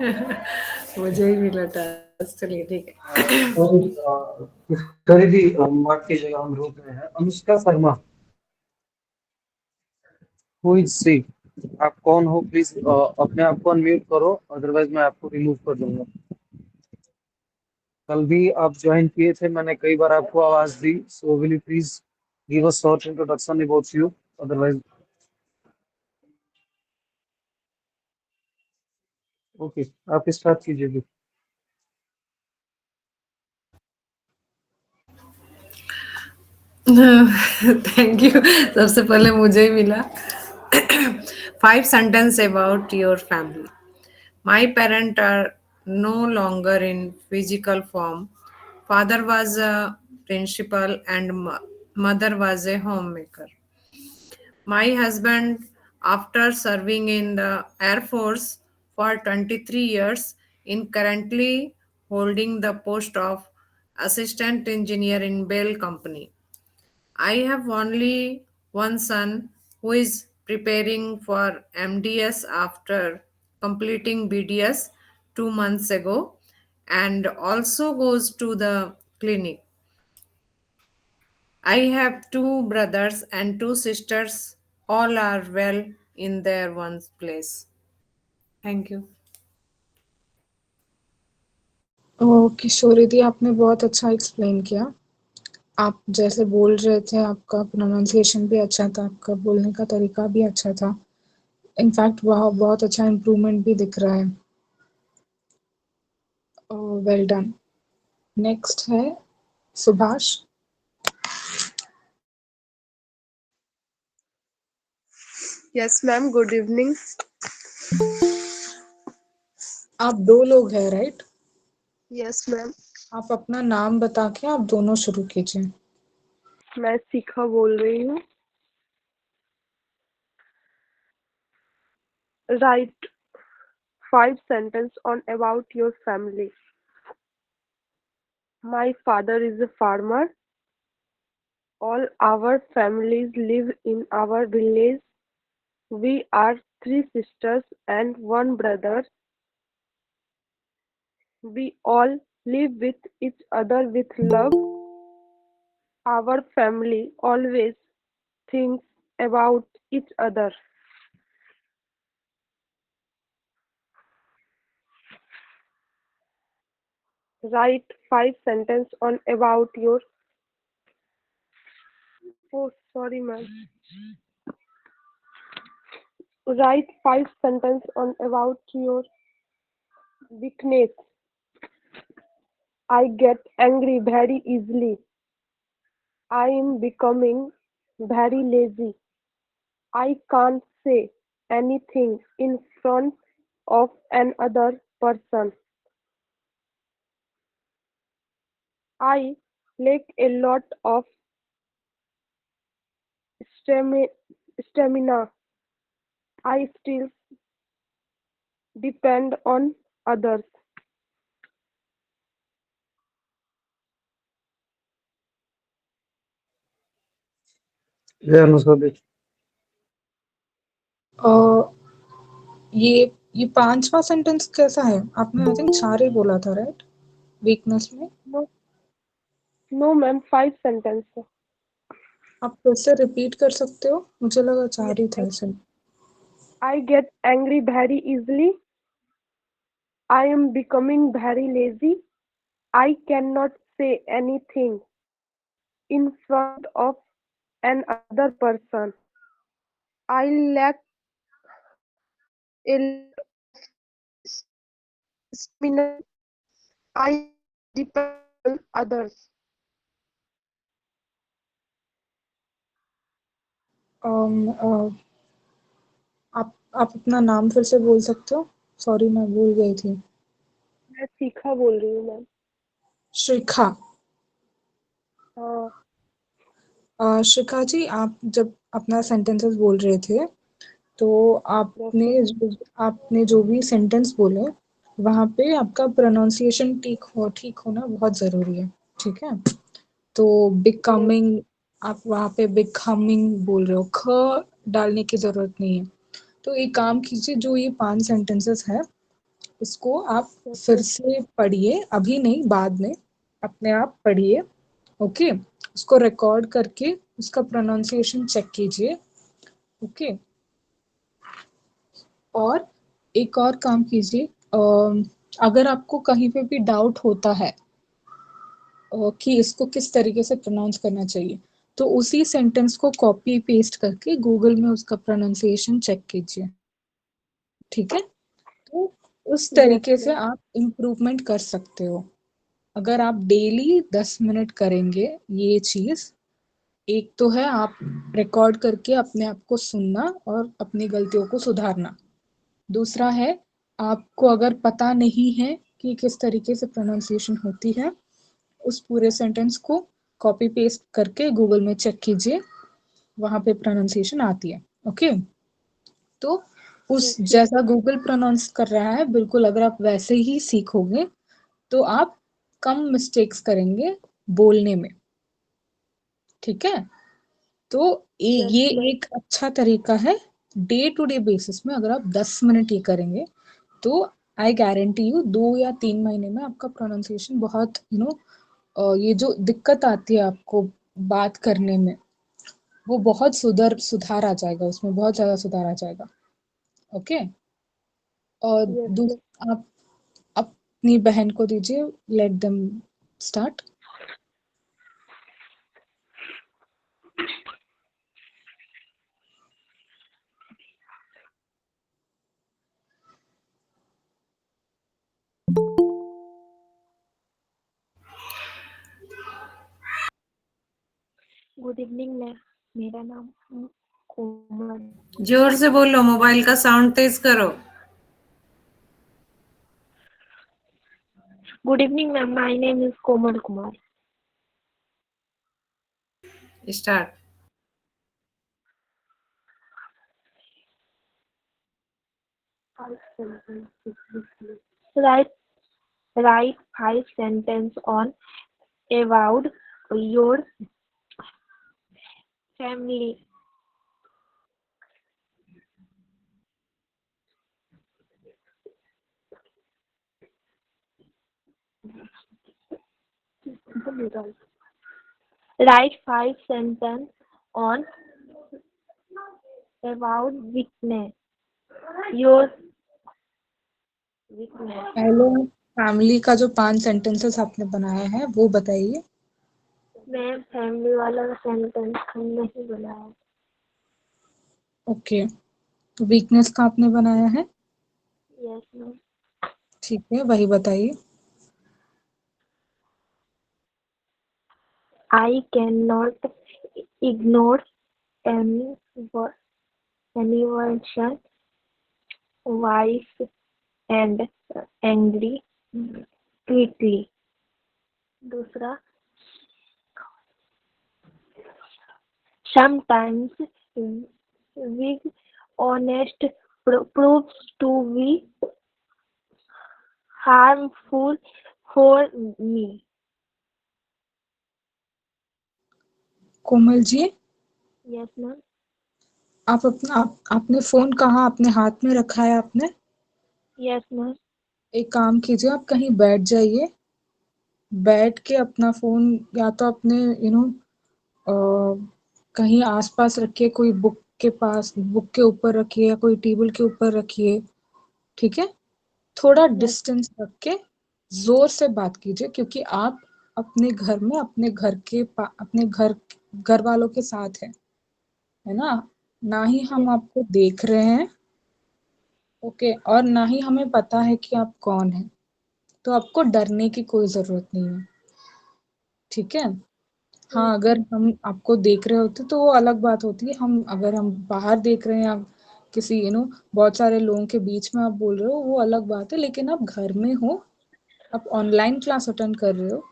मुझे ही मिला टास्क, चलिए ठीक है। किशोरी जी, माफ कीजिएगा, हम रोक रहे हैं। Anushka Sharma, who is she? आप कौन हो? प्लीज अपने आप को अनम्यूट करो, अदरवाइज मैं आपको रिमूव कर दूंगा। कल भी आप ज्वाइन किए थे, मैंने कई बार आपको आवाज दी। So will you please give a short introduction about you, otherwise. Okay, आप स्टार्ट कीजिए। Thank you. सबसे पहले मुझे ही मिला। 5 sentences about your family. My parents are no longer in physical form. Father was a principal and mother was a homemaker. My husband, after serving in the Air Force for 23 years, is currently holding the post of assistant engineer in Bell Company. I have only one son who is preparing for MDS after completing BDS 2 months ago and also goes to the clinic. I have two brothers and two sisters. All are well in their one's place. Thank you. किशोरी दी, आपने बहुत अच्छा explain किया। आप जैसे बोल रहे थे, आपका प्रोनाउंसिएशन भी अच्छा था, आपका बोलने का तरीका भी अच्छा था। इनफैक्ट वह बहुत अच्छा इम्प्रूवमेंट भी दिख रहा है। Well done. नेक्स्ट है Subhash. Yes, ma'am. Good evening. आप 2 लोग हैं, राइट? Yes, ma'am. आप अपना नाम बता के आप दोनों शुरू कीजिए। मैं शिखा बोल रही हूँ। Write 5 sentences on about your family. My father is a farmer. All our families live in our village. We are 3 sisters and one brother. We all live with each other with love. Our family always thinks about each other. Write 5 sentences on about your. Oh, sorry, ma'am. Write 5 sentences on about your weakness. I get angry very easily. I am becoming very lazy. I can't say anything in front of another person. I lack a lot of stami- stamina. I still depend on others. जय अनुष्का जी। अ, ये 5वां sentence कैसा है? आपने I think 4 ही बोला था, right? Weakness में। No, no, ma'am. 5 sentences. आप फिर से रिपीट कर सकते हो? मुझे लगा 4 ही था Yes. ऐसे। I get angry very easily. I am becoming very lazy. I cannot say anything in front of another person. I lack a lot of stamina. I still depend on others. अ, आप अपना नाम फिर से बोल सकते हो? Sorry, मैं भूल गई थी। मैं शिखा बोल रही हूँ मैम। शिखा। हाँ। शिखा जी, आप जब अपना सेंटेंसेस बोल रहे थे, तो यस आपने जो भी सेंटेंस बोले, वहाँ पे आपका प्रोनाउंसिएशन ठीक होना बहुत ज़रूरी है, ठीक है? तो यस बिकमिंग, आप वहाँ पे बिकमिंग बोल रहे हो, ख डालने की ज़रूरत नहीं है। तो एक काम कीजिए, जो ये 5 सेंटेंसेस है, इसको आप फिर से पढ़िए, अभी नहीं, बाद में अपने आप पढ़िए। ओके, उसको रिकॉर्ड करके उसका प्रोनाउंसिएशन चेक कीजिए। ओके, और एक और काम कीजिए, अगर आपको कहीं पे भी डाउट होता है कि इसको किस तरीके से प्रोनाउंस करना चाहिए, तो उसी सेंटेंस को कॉपी पेस्ट करके गूगल में उसका प्रोनाउंसिएशन चेक कीजिए। ठीक है, तो उस Yes, तरीके से ma'am. आप इम्प्रूवमेंट कर सकते हो। अगर आप डेली 10 मिनट करेंगे ये चीज, एक तो है आप रिकॉर्ड करके अपने आप को सुनना और अपनी गलतियों को सुधारना। दूसरा है, आपको अगर पता नहीं है कि किस तरीके से प्रोनाउंसिएशन होती है, उस पूरे सेंटेंस को कॉपी पेस्ट करके गूगल में चेक कीजिए, वहां पे प्रोनाउंसिएशन आती है। ओके, तो उस Yes, ma'am. जैसा गूगल प्रोनाउंस कर रहा है बिल्कुल अगर आप वैसे ही सीखोगे तो आप कम मिस्टेक्स करेंगे बोलने में। ठीक है, तो Yes, ये ma'am. एक अच्छा तरीका है। डे टू डे बेसिस में अगर आप 10 मिनट ये करेंगे तो आई गारंटी यू 2 या 3 महीने में आपका प्रोनाउंसिएशन बहुत ये जो दिक्कत आती है आपको बात करने में, वो बहुत सुधार आ जाएगा, उसमें बहुत ज्यादा सुधार आ जाएगा। ओके, और Yes, ma'am. आप अपनी बहन को दीजिए, let them start. Good evening, ma'am. मेरा नाम कोमल। जोर से बोलो, मोबाइल का साउंड तेज करो। Good evening, ma'am. My name is Komal Kumar. Start. Write write 5 sentences on about your family. Write 5 sentences on about weakness. Your weakness. पहले family का जो 5 सेंटेंसेस आपने बनाया है वो बताइए। मैं फैमिली वाला सेंटेंस नहीं बनाया। ओके, वीकनेस का आपने बनाया है, यस मैम। ठीक है, वही बताइए। I cannot ignore any anyone's wife and angry quickly. दूसरा, sometimes being honest proves to be harmful for me. Komal ji, yes ma'am. आपने फोन कहाँ अपने हाथ में रखा है आपने? Yes ma'am. एक काम कीजिए, आप कहीं बैठ जाइए, बैठ के अपना फोन या तो अपने कहीं आसपास रखिए, कोई बुक के पास, बुक के ऊपर रखिए या कोई टेबल के ऊपर रखिए। ठीक है, थोड़ा यस डिस्टेंस रख के जोर से बात कीजिए, क्योंकि आप अपने घर में अपने घर वालों के साथ है ना, ना ही हम यस आपको देख रहे हैं। ओके, और ना ही हमें पता है कि आप कौन हैं, तो आपको डरने की कोई जरूरत नहीं है। ठीक है, हाँ, अगर हम आपको देख रहे होते तो वो अलग बात होती है, अगर हम बाहर देख रहे हैं, आप किसी बहुत सारे लोगों के बीच में आप बोल रहे हो, वो अलग बात है, लेकिन आप घर में हो, आप ऑनलाइन क्लास अटेंड कर रहे हो,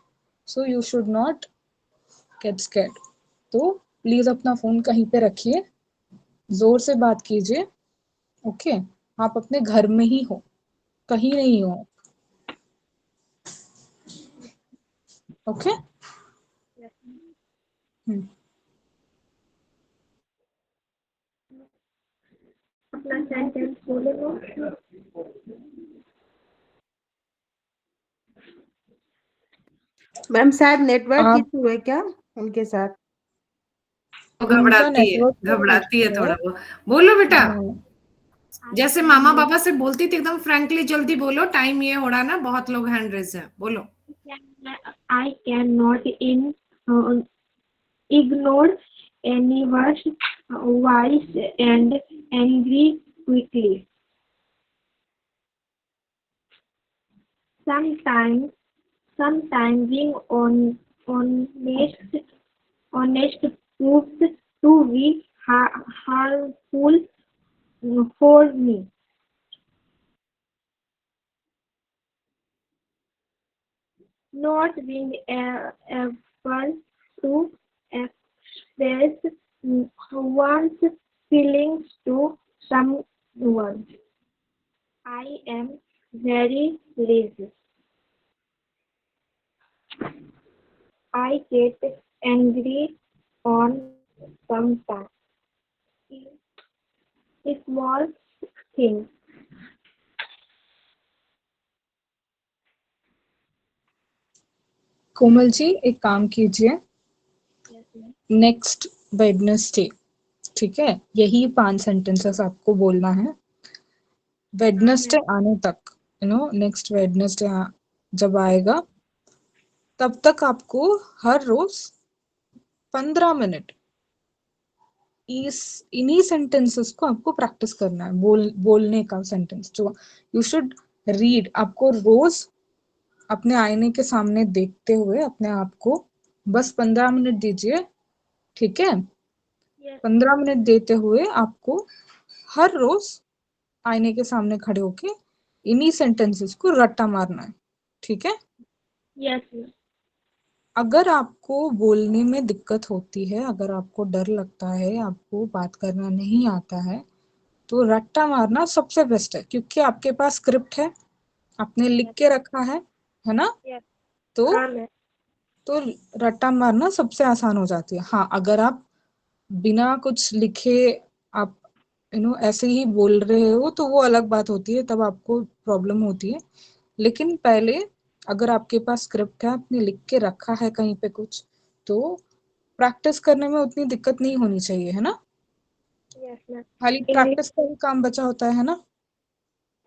so you should not get scared. तो प्लीज अपना फोन कहीं पे रखिए, जोर से बात कीजिए। ओके, आप अपने घर में ही हो, कहीं नहीं हो। ओके, हम्म, अपना सेंटेंस बोले वो। मैम शायद नेटवर्क आप इशू है क्या उनके साथ? वो उनका घबराती है, नेटवर्क तो घबराती है इशू थोड़ा है। वो। बोलो बेटा, हाँ, जैसे मामा पापा से बोलती थी एकदम फ्रैंकली जल्दी बोलो, टाइम ये हो रहा ना, बहुत लोग हैंड रेज है, बोलो। I cannot ignore anyone's voice and angry quickly. Sometimes, sometimes being honest proves to be harmful for me. Not being able to express one's feelings to someone. I am very lazy. I get angry on sometimes small things. Komal ji एक काम कीजिए, next Wednesday, ठीक है, यही 5 sentences आपको बोलना है Wednesday आने तक। नेक्स्ट वेडनेसडे जब आएगा तब तक आपको हर रोज 15 मिनट इन्हीं सेंटेंसेस को आपको प्रैक्टिस करना है। बोलने का सेंटेंस जो यू शुड रीड, आपको रोज अपने आईने के सामने देखते हुए अपने आप को बस 15 मिनट दीजिए, ठीक है। 15 मिनट देते हुए आपको हर रोज आईने के सामने खड़े होके इन्हीं सेंटेंसेस को रट्टा मारना है, ठीक है। Yes. अगर आपको बोलने में दिक्कत होती है, अगर आपको डर लगता है, आपको बात करना नहीं आता है, तो रट्टा मारना सबसे बेस्ट है, क्योंकि आपके पास स्क्रिप्ट है, आपने लिख के रखा है ना। Yes. तो रट्टा मारना सबसे आसान हो जाती है। हाँ, अगर आप बिना कुछ लिखे आप ऐसे ही बोल रहे हो तो वो अलग बात होती है, तब आपको प्रॉब्लम होती है। लेकिन पहले अगर आपके पास स्क्रिप्ट है, आपने लिख के रखा है कहीं पे कुछ, तो प्रैक्टिस करने में उतनी दिक्कत नहीं होनी चाहिए, है ना। Yes, ma'am. खाली प्रैक्टिस का ही काम बचा होता है ना।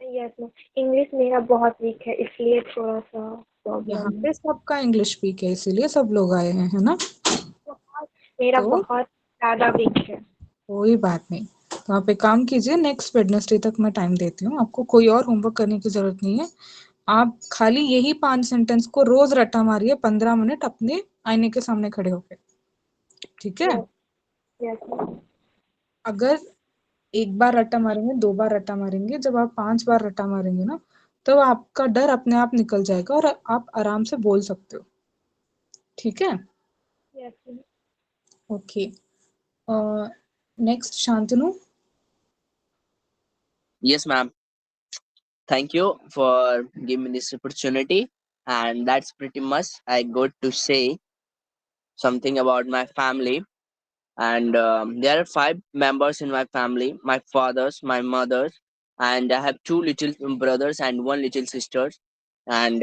Yes, ma'am. इंग्लिश मेरा बहुत वीक है, इसलिए थोड़ा सा प्रॉब्लम यहाँ है। पे सबका इंग्लिश वीक है, इसीलिए सब लोग आए हैं, है ना। मेरा तो बहुत ज्यादा वीक है। कोई बात नहीं, तो आप एक काम कीजिए, नेक्स्ट वेडनेसडे तक मैं टाइम देती हूँ आपको, कोई और होमवर्क करने की जरूरत नहीं है। आप खाली यही 5 सेंटेंस को रोज रट्टा मारिए 15 मिनट अपने आईने के सामने खड़े होकर, ठीक है। Yes, ma'am. अगर एक बार रट्टा मारेंगे, 2 बार रट्टा मारेंगे, जब आप 5 बार रट्टा मारेंगे ना, तो आपका डर अपने आप निकल जाएगा और आप आराम से बोल सकते हो, ठीक है। Yes, ma'am. Okay, next Shantanu. Yes, ma'am. Thank you for giving me this opportunity. And that's pretty much I got to say something about my family. And there are 5 members in my family: my fathers, my mothers, and I have 2 little brothers and 1 little sister. And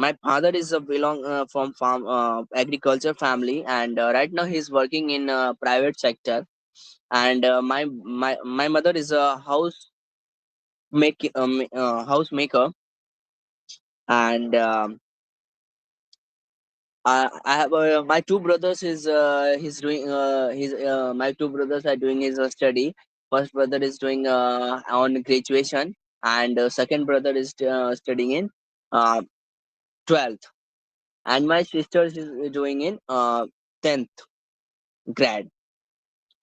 my father is a belong from farm agriculture family, and right now he's working in private sector. And my mother is a housemaker, and I have my 2 brothers is he's doing his my 2 brothers are doing his study. First brother is doing on graduation, and second brother is studying in uh, 12th, and my sister is doing in 10th grade.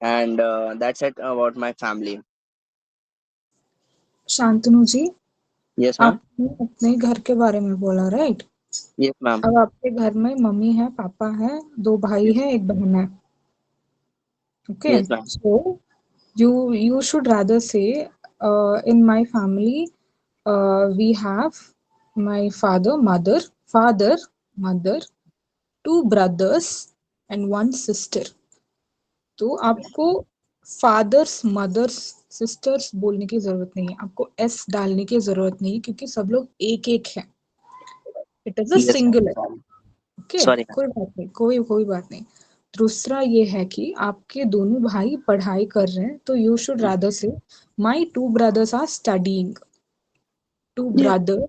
And that's it about my family. Shantanu ji, Yes, ma'am. आपने अपने घर के बारे में बोला, right. Yes, ma'am. अब आपके घर में मम्मी है, पापा है, 2 भाई है, 1 बहन है, okay. Yes, ma'am. So you should rather say in my family we have my father, mother, 2 brothers and 1 sister। तो आपको फादर्स, मदर्स, सिस्टर्स बोलने की जरूरत नहीं है, आपको एस डालने की जरूरत नहीं है, क्योंकि सब लोग एक एक है, it is a Yes, singular, ma'am. Okay, Sorry. कोई बात नहीं, कोई बात नहीं। दूसरा ये है कि आपके दोनों भाई पढ़ाई कर रहे हैं, तो you should rather say my two brothers are studying. Two Yes. Brother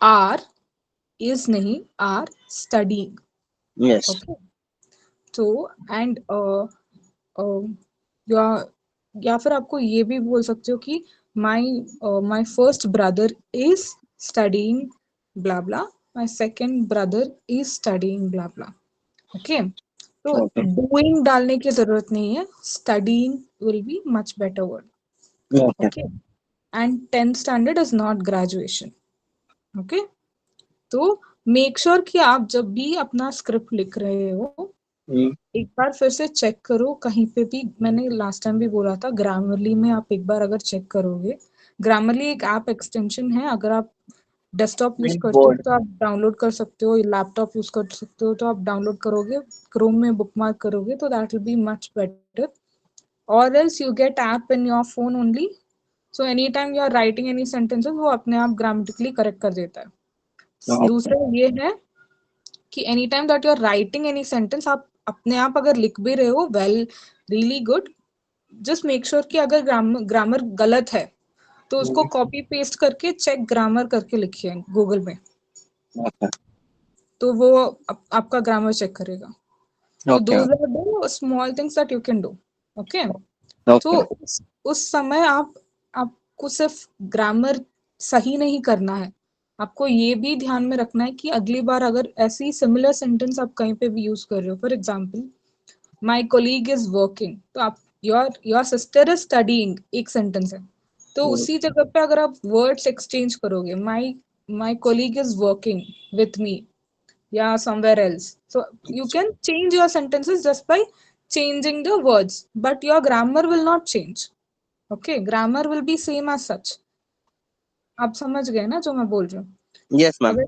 are, is नहीं, आर स्टडीइंग। Yes. ओके, तो एंड या या फिर आपको ये भी बोल सकते हो कि my my first brother is studying blah blah, my second brother is studying blah blah. Okay, तो Okay. डूइंग डालने की जरूरत नहीं है, studying will be much better word. Okay. Okay, and 10th standard is not graduation. Okay, तो make sure कि आप जब भी अपना स्क्रिप्ट लिख रहे हो, Mm. एक बार फिर से चेक करो कहीं पे भी। मैंने लास्ट टाइम भी बोला था, ग्रामरली में आप एक बार अगर चेक करोगे, ग्रामरली एक ऐप एक्सटेंशन है, अगर आप डेस्कटॉप यूज करते हो Board. तो आप डाउनलोड कर सकते हो, लैपटॉप यूज कर सकते हो तो आप डाउनलोड करोगे, क्रोम में बुकमार्क करोगे तो that will be much better, और else you get app in your phone only, so any time you are writing any sentences वो अपने आप ग्रामेटिकली करेक्ट कर देता है। Okay. दूसरा ये है कि any time that you are writing any sentence, आप अपने आप अगर लिख भी रहे हो, well, really good, just make sure कि अगर ग्रामर गलत है तो उसको Mm. कॉपी पेस्ट करके चेक ग्रामर करके लिखिए गूगल में, Okay. तो वो आपका ग्रामर चेक करेगा। तो Okay. Those are the small things that you can do. Okay, तो Okay. उस समय आपको सिर्फ ग्रामर सही नहीं करना है, आपको ये भी ध्यान में रखना है कि अगली बार अगर ऐसी सिमिलर सेंटेंस आप कहीं पे भी यूज कर रहे हो, for example my colleague is working, तो आप योर सिस्टर इज स्टडीइंग एक सेंटेंस है, तो Mm. उसी जगह पे अगर आप वर्ड्स एक्सचेंज करोगे, my colleague is working with me या somewhere else, so you can change your sentences just by changing the words, but your grammar will not change. Okay, grammar will be same as such. आप समझ गए ना जो मैं बोल रही हूँ। Yes, ma'am. अगर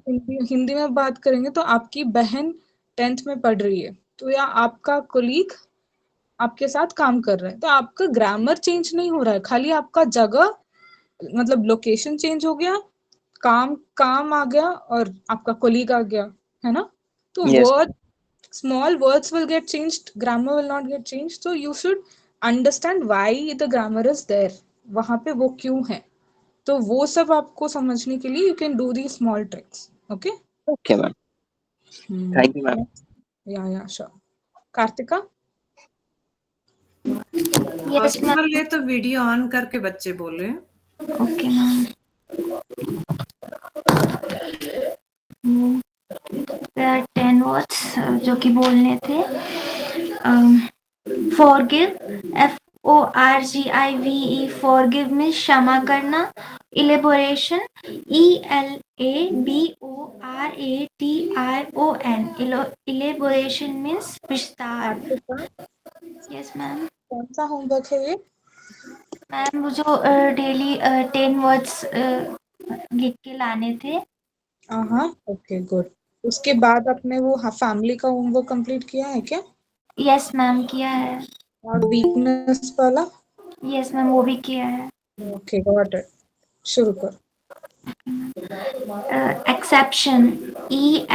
हिंदी में बात करेंगे तो आपकी बहन 10th में पढ़ रही है, तो या आपका कोलीग आपके साथ काम कर रहा है, तो आपका ग्रामर चेंज नहीं हो रहा है, खाली आपका जगह मतलब लोकेशन चेंज हो गया, काम आ गया और आपका कोलीग आ गया, है ना। तो Yes. Word, small words will get changed, grammar will not get changed, so you should understand why the grammar is there, वहां पे वो क्यों है, तो वो सब आपको समझने के लिए you can do these small tricks. Okay. Okay, ma'am. Thank you, ma'am. या sure. Kartika, yes ma'am. Possible है तो वीडियो ऑन करके बच्चे बोले। Okay ma'am. there are 10 words जो कि बोलने थे। forgive, forgive, forgive में क्षमा करना। elaboration, elaboration, elaboration means विस्तार। Kartika yes ma'am. कौन सा होमवर्क है ये? मैम वो जो डेली 10 वर्ड्स लिख के लाने थे। हाँ, ओके गुड। उसके बाद आपने वो फैमिली का होमवर्क कंप्लीट किया है क्या? यस मैम किया है। और वीकनेस वाला? यस मैम वो भी किया है। ओके गॉट इट, शुरू कर। एक्सेप्शन,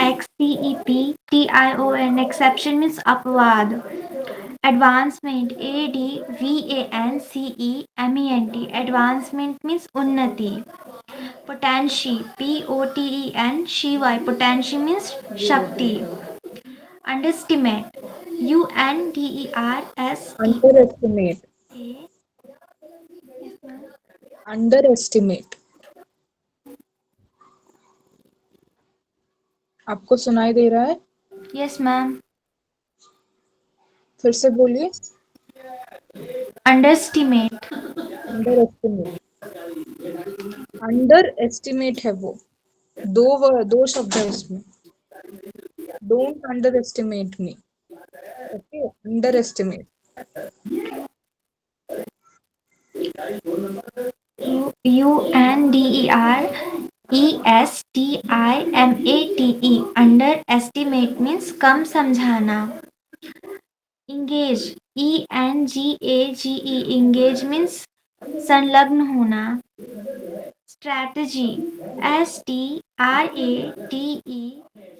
EXCEPTION, एक्सेप्शन मीन्स अपवाद। एडवांसमेंट, ADVANCEMENT, एडवांसमेंट मीन्स उन्नति। पोटेंशी, POTENCY, पोटेंशी मीन्स शक्ति। Underestimate, UNDERST, under estimate, under estimate. आपको सुनाई दे रहा है? Yes ma'am. फिर से बोलिए। Underestimate, under estimate, under estimate है वो, दो शब्द है इसमें। Don't under estimate me. Okay, under estimate. UNDERESTIMATE, under estimate means कम समझाना। इंगेज, ENGAGE, इंगेज मीन्स संलग्न होना। Strategy, STRATEGY,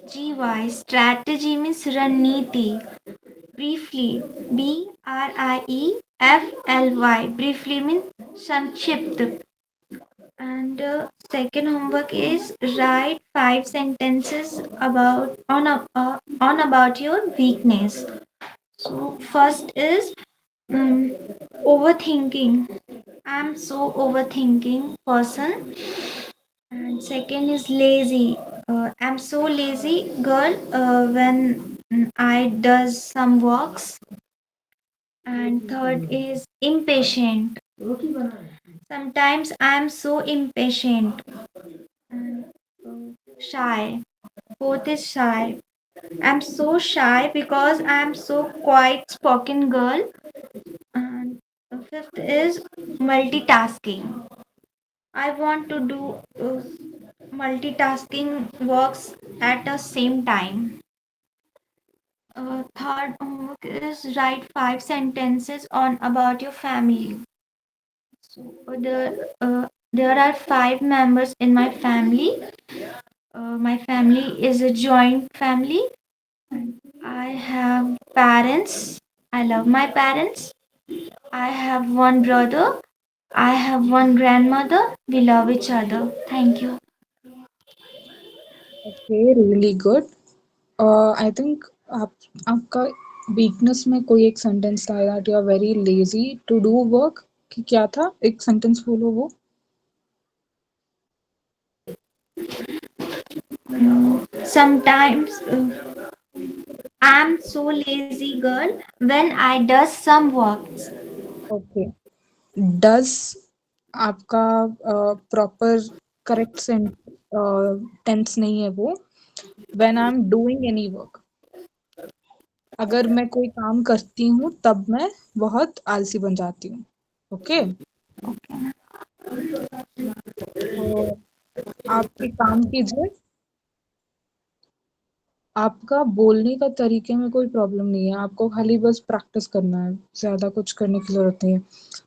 GY strategy means Raniti. Briefly, BRIEFLY. Briefly means Sankshipt. And second homework is write 5 sentences on about your weakness. So first is um, overthinking. I'm so overthinking person. And second is lazy. I'm so lazy girl when I does some works. And third is impatient. Sometimes I'm so impatient. And shy. Fourth is shy. I'm so shy because I'm so quiet spoken girl. And fifth is multitasking. I want to do multitasking works at the same time. Third homework is write 5 sentences on about your family. So there are 5 members in my family. My family is a joint family. I have parents. I love my parents. I have one brother. I have one grandmother. We love each other. Thank you. Okay, really good. I think आप आपका weakness में कोई एक sentence था that you are very lazy to do work कि क्या था एक सेंटेंस बोलो वो Sometimes I'm so lazy girl when I does some works. Okay does आपका प्रॉपर करेक्ट टेंस नहीं है वो when I am doing any work अगर मैं कोई काम करती हूँ तब मैं बहुत आलसी बन जाती हूँ ओके तो आप एक काम कीजिए आपका बोलने का तरीके में कोई प्रॉब्लम नहीं है आपको खाली बस प्रैक्टिस करना है ज़्यादा कुछ करने की ज़रूरत नहीं है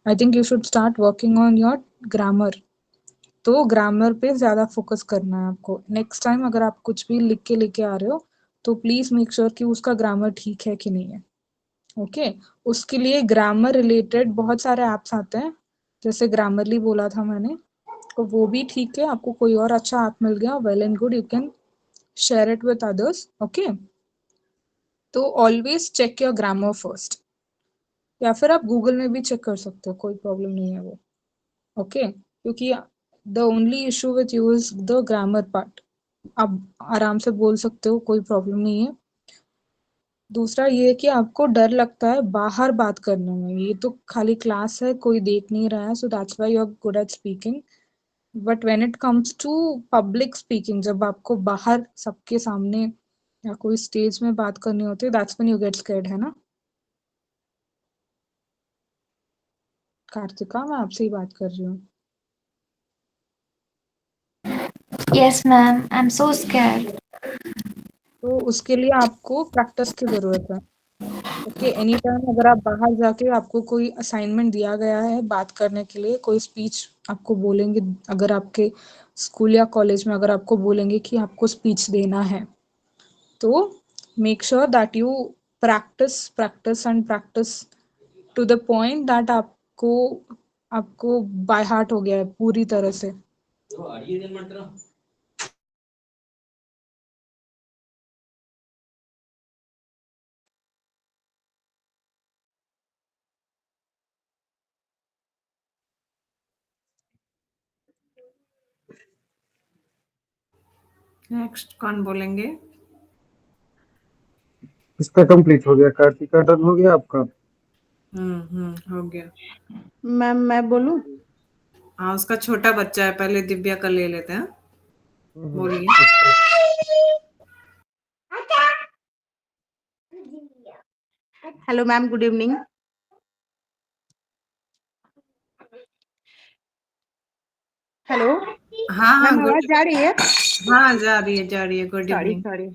I think you should start working on your grammar तो ग्रामर पे ज़्यादा फोकस करना है आपको नेक्स्ट टाइम अगर आप कुछ भी लिख के लेके आ रहे हो तो प्लीज़ मेक श्योर कि उसका ग्रामर ठीक है कि नहीं है ओके उसके लिए ग्रामर रिलेटेड बहुत सारे ऐप्स आते हैं जैसे ग्रामरली बोला था मैंने तो वो भी ठीक है आपको कोई और अच्छा ऐप मिल गया well and good you can share it with others okay तो always check your grammar first या फिर आप गूगल में भी चेक कर सकते हो कोई प्रॉब्लम नहीं है वो ओके क्योंकि the only issue with you is the grammar part आप आराम से बोल सकते हो कोई प्रॉब्लम नहीं है दूसरा ये है कि आपको डर लगता है बाहर बात करने में ये तो खाली क्लास है कोई देख नहीं रहा है so that's why you are good at speaking but when it comes to public speaking जब आपको बाहर सबके सामने या कोई स्टेज में बात करनी होती है that's when you get scared है ना कार्तिका मैं आपसे ही बात कर रही हूँ Yes, ma'am. I'm so scared. तो उसके लिए आपको प्रैक्टिस की जरूरत है ओके एनी टाइम अगर आप बाहर जाके आपको कोई असाइनमेंट दिया गया है बात करने के लिए कोई स्पीच आपको बोलेंगे अगर आपके स्कूल या कॉलेज में अगर आपको बोलेंगे कि आपको स्पीच देना है तो make sure that you practice practice and practice to the point that आपको आपको बाय हार्ट हो गया है पूरी तरह से नेक्स्ट कौन बोलेंगे इसका कंप्लीट हो गया कार्तिका टर्न हो गया आपका हो गया मैम मैं बोलूं हाँ उसका छोटा बच्चा है पहले दिव्या का ले लेते हैं बोलिए hello ma'am good evening hello हाँ हाँ मैम गुड आवाज जा रही है हाँ जा रही है good sorry evening sorry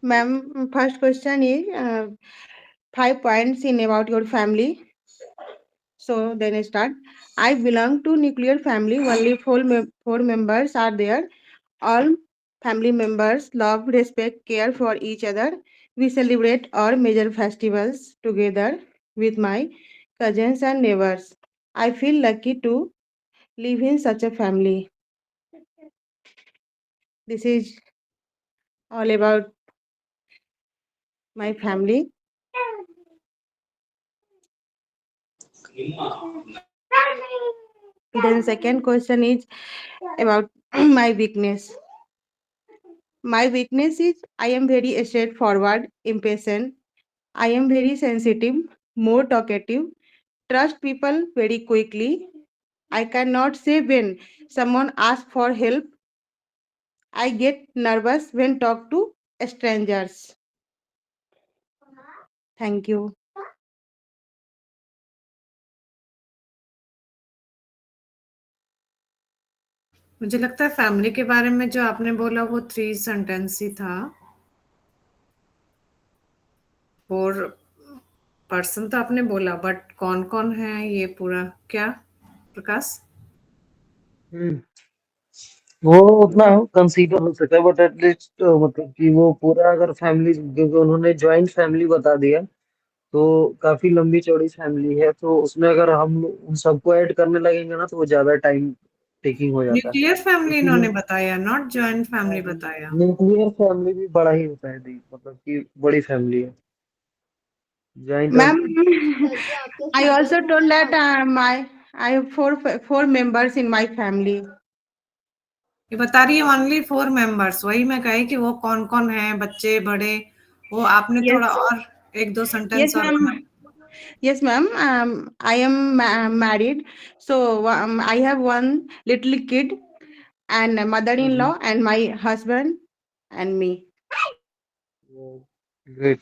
ma'am first question is 5 points in about your family so then I start I belong to nuclear family only four members are there all family members love, respect, care for each other. We celebrate our major festivals together with my cousins and neighbors. I feel lucky to live in such a family. This is all about my family. Then second question is about my weakness. My weakness is I am very straightforward, impatient. I am very sensitive, more talkative, trust people very quickly. I cannot say when someone asks for help. I get nervous when talk to strangers. Thank you. मुझे लगता है family के बारे में जो आपने बोला वो 3 सेंटेंस ही था। 4 पर्सन तो आपने बोला, बट कौन-कौन है ये पूरा क्या प्रकाश? वो उतना कंसीडर हो सकता है बट एटलीस्ट मतलब कि वो पूरा अगर फैमिली, क्योंकि उन्होंने जॉइंट फैमिली बता दिया तो काफी लंबी चौड़ी फैमिली है, तो उसमें अगर हम उन सबको ऐड करने लगेंगे ना तो वो ज्यादा टाइम टेकिंग हो जाता है। न्यूक्लियर फैमिली इन्होंने इसीलिए बताया, नॉट जॉइंट फैमिली बताया। न्यूक्लियर फैमिली भी बड़ा ही होता है दी, मतलब कि बड़ी फैमिली है। Joint Ma'am, I also told that I have four members in my family. ये बता रही है ओनली 4 मेंबर्स। वही मैं कही कि वो कौन-कौन है, बच्चे बड़े, वो आपने Yes. थोड़ा और 1-2 Yes, सेंटेंस और ma'am. बना। Yes, ma'am. I am married, so I have one little kid and a mother-in-law and my husband and me. Great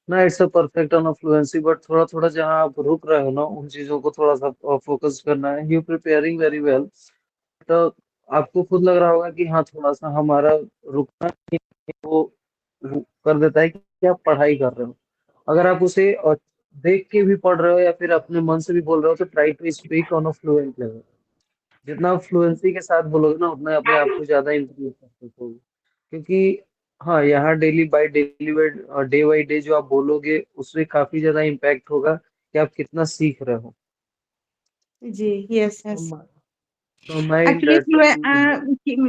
ना, it's a perfect on fluency, but थोड़ा थोड़ा जहाँ आप रुक रहे हो ना उन चीजों को थोड़ा सा फोकस करना है। यू प्रिपेयरिंग वेरी वेल, तो आपको खुद लग रहा होगा कि हाँ थोड़ा सा हमारा रुकना ही वो कर देता है कि आप पढ़ाई कर रहे हो। अगर आप उसे देख के भी पढ़ रहे हो या फिर अपने मन से भी बोल रहे हो तो try to speak on a fluent level. जितना आप फ्लुएंसी के साथ बोलोगे ना उतना अपने आप को ज्यादा इम्प्रूव कर सकोगे, क्योंकि हाँ यहाँ डे बाई डे जो आप बोलोगे उससे काफी ज्यादा इम्पैक्ट होगा कि आप कितना सीख रहे हो। जी, yes, yes. तो mind Actually, that's the key thing।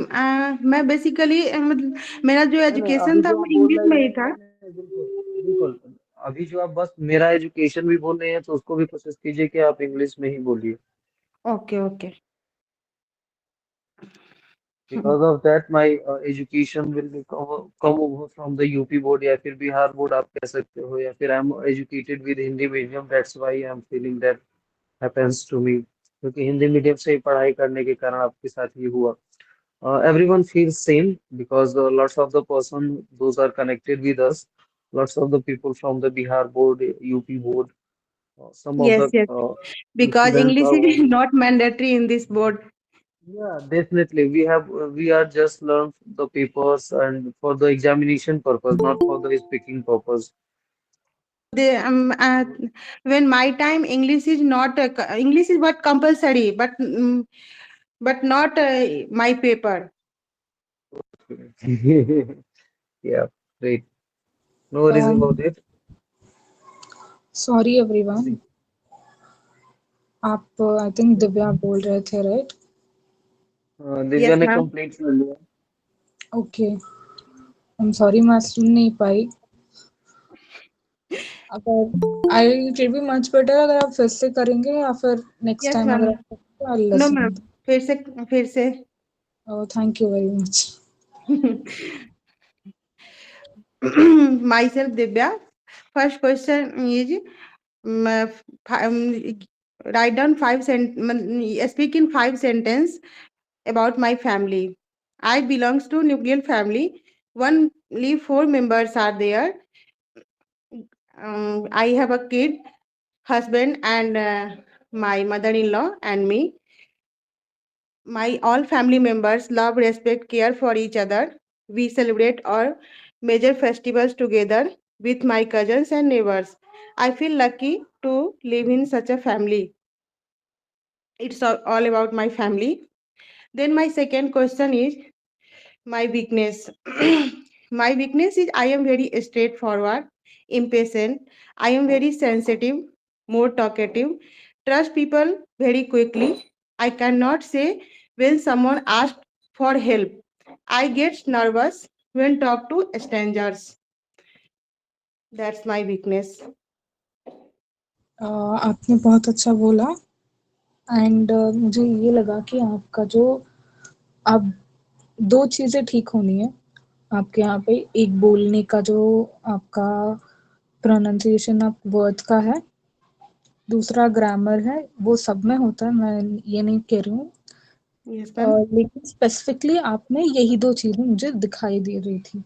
मैं बेसिकली मतलब मेरा जो नहीं नहीं, एजुकेशन अभी था जो वो आप बोल इंग्लिश रहे में ही हैं, था। नहीं नहीं, बिल्कुल बिल्कुल, अभी जो आप बस मेरा एजुकेशन भी बोल रहे हैं तो उसको भी कोशिश कीजिए कि आप इंग्लिश में ही बोलिए। Okay okay. Because of that my education will come over from the UP board या फिर बिहार बोर्ड आप कह सकते हो, या फिर I'm educated with Hindi medium, that's why I'm feeling that happens to me, क्योंकि हिंदी मीडियम से ही पढ़ाई करने के कारण आपके साथ ये हुआ। Everyone feels same because lots of the person those are connected with us, lots of the people from the Bihar board, UP board, some of Yes, the yes. Because students English are is also. not mandatory in this board. Yeah, definitely. We are just learn the papers and for the examination purpose, not for the speaking purpose. They, when my time, English is not English is what compulsory, but not my paper. Yeah, great. No worries about it. Sorry everyone, आप I think Divya बोल रहे थे, right? Divya Yes, ने ma'am. Complete कर लिया। Okay, I am sorry, मैं सुन नहीं पाई। अगर आई इट बी मच बेटर अगर आप फिर से करेंगे या फिर नेक्स्ट Yes, टाइम अगर ma'am. आप आई No, ma'am. लिसन। फिर से thank you very much. myself Divya. First question is write down speak in 5 sentences about my family. I belongs to nuclear family. Only 4 members are there. I have a kid, husband, and my mother-in-law and me. My all family members love, respect, care for each other. We celebrate our major festivals together with my cousins and neighbors. I feel lucky to live in such a family. It's all about my family. Then my second question is My weakness. My weakness is I am very straightforward, impatient. I am very sensitive, more talkative, trust people very quickly. I cannot say when someone asks for help. I get nervous when talk to strangers. That's my weakness. आपने बहुत अच्छा बोला and मुझे ये लगा कि आपका जो अब 2 चीज़ें ठीक होनी है आपके यहाँ पे। एक बोलने का जो आपका प्रोनंसिएशन ऑफ वर्ड्स का है, दूसरा ग्रामर है, वो सब में होता है, मैं ये नहीं कह रही हूँ। Yes, ma'am. लेकिन स्पेसिफिकली आप में यही 2 चीज़ें मुझे दिखाई दे रही थी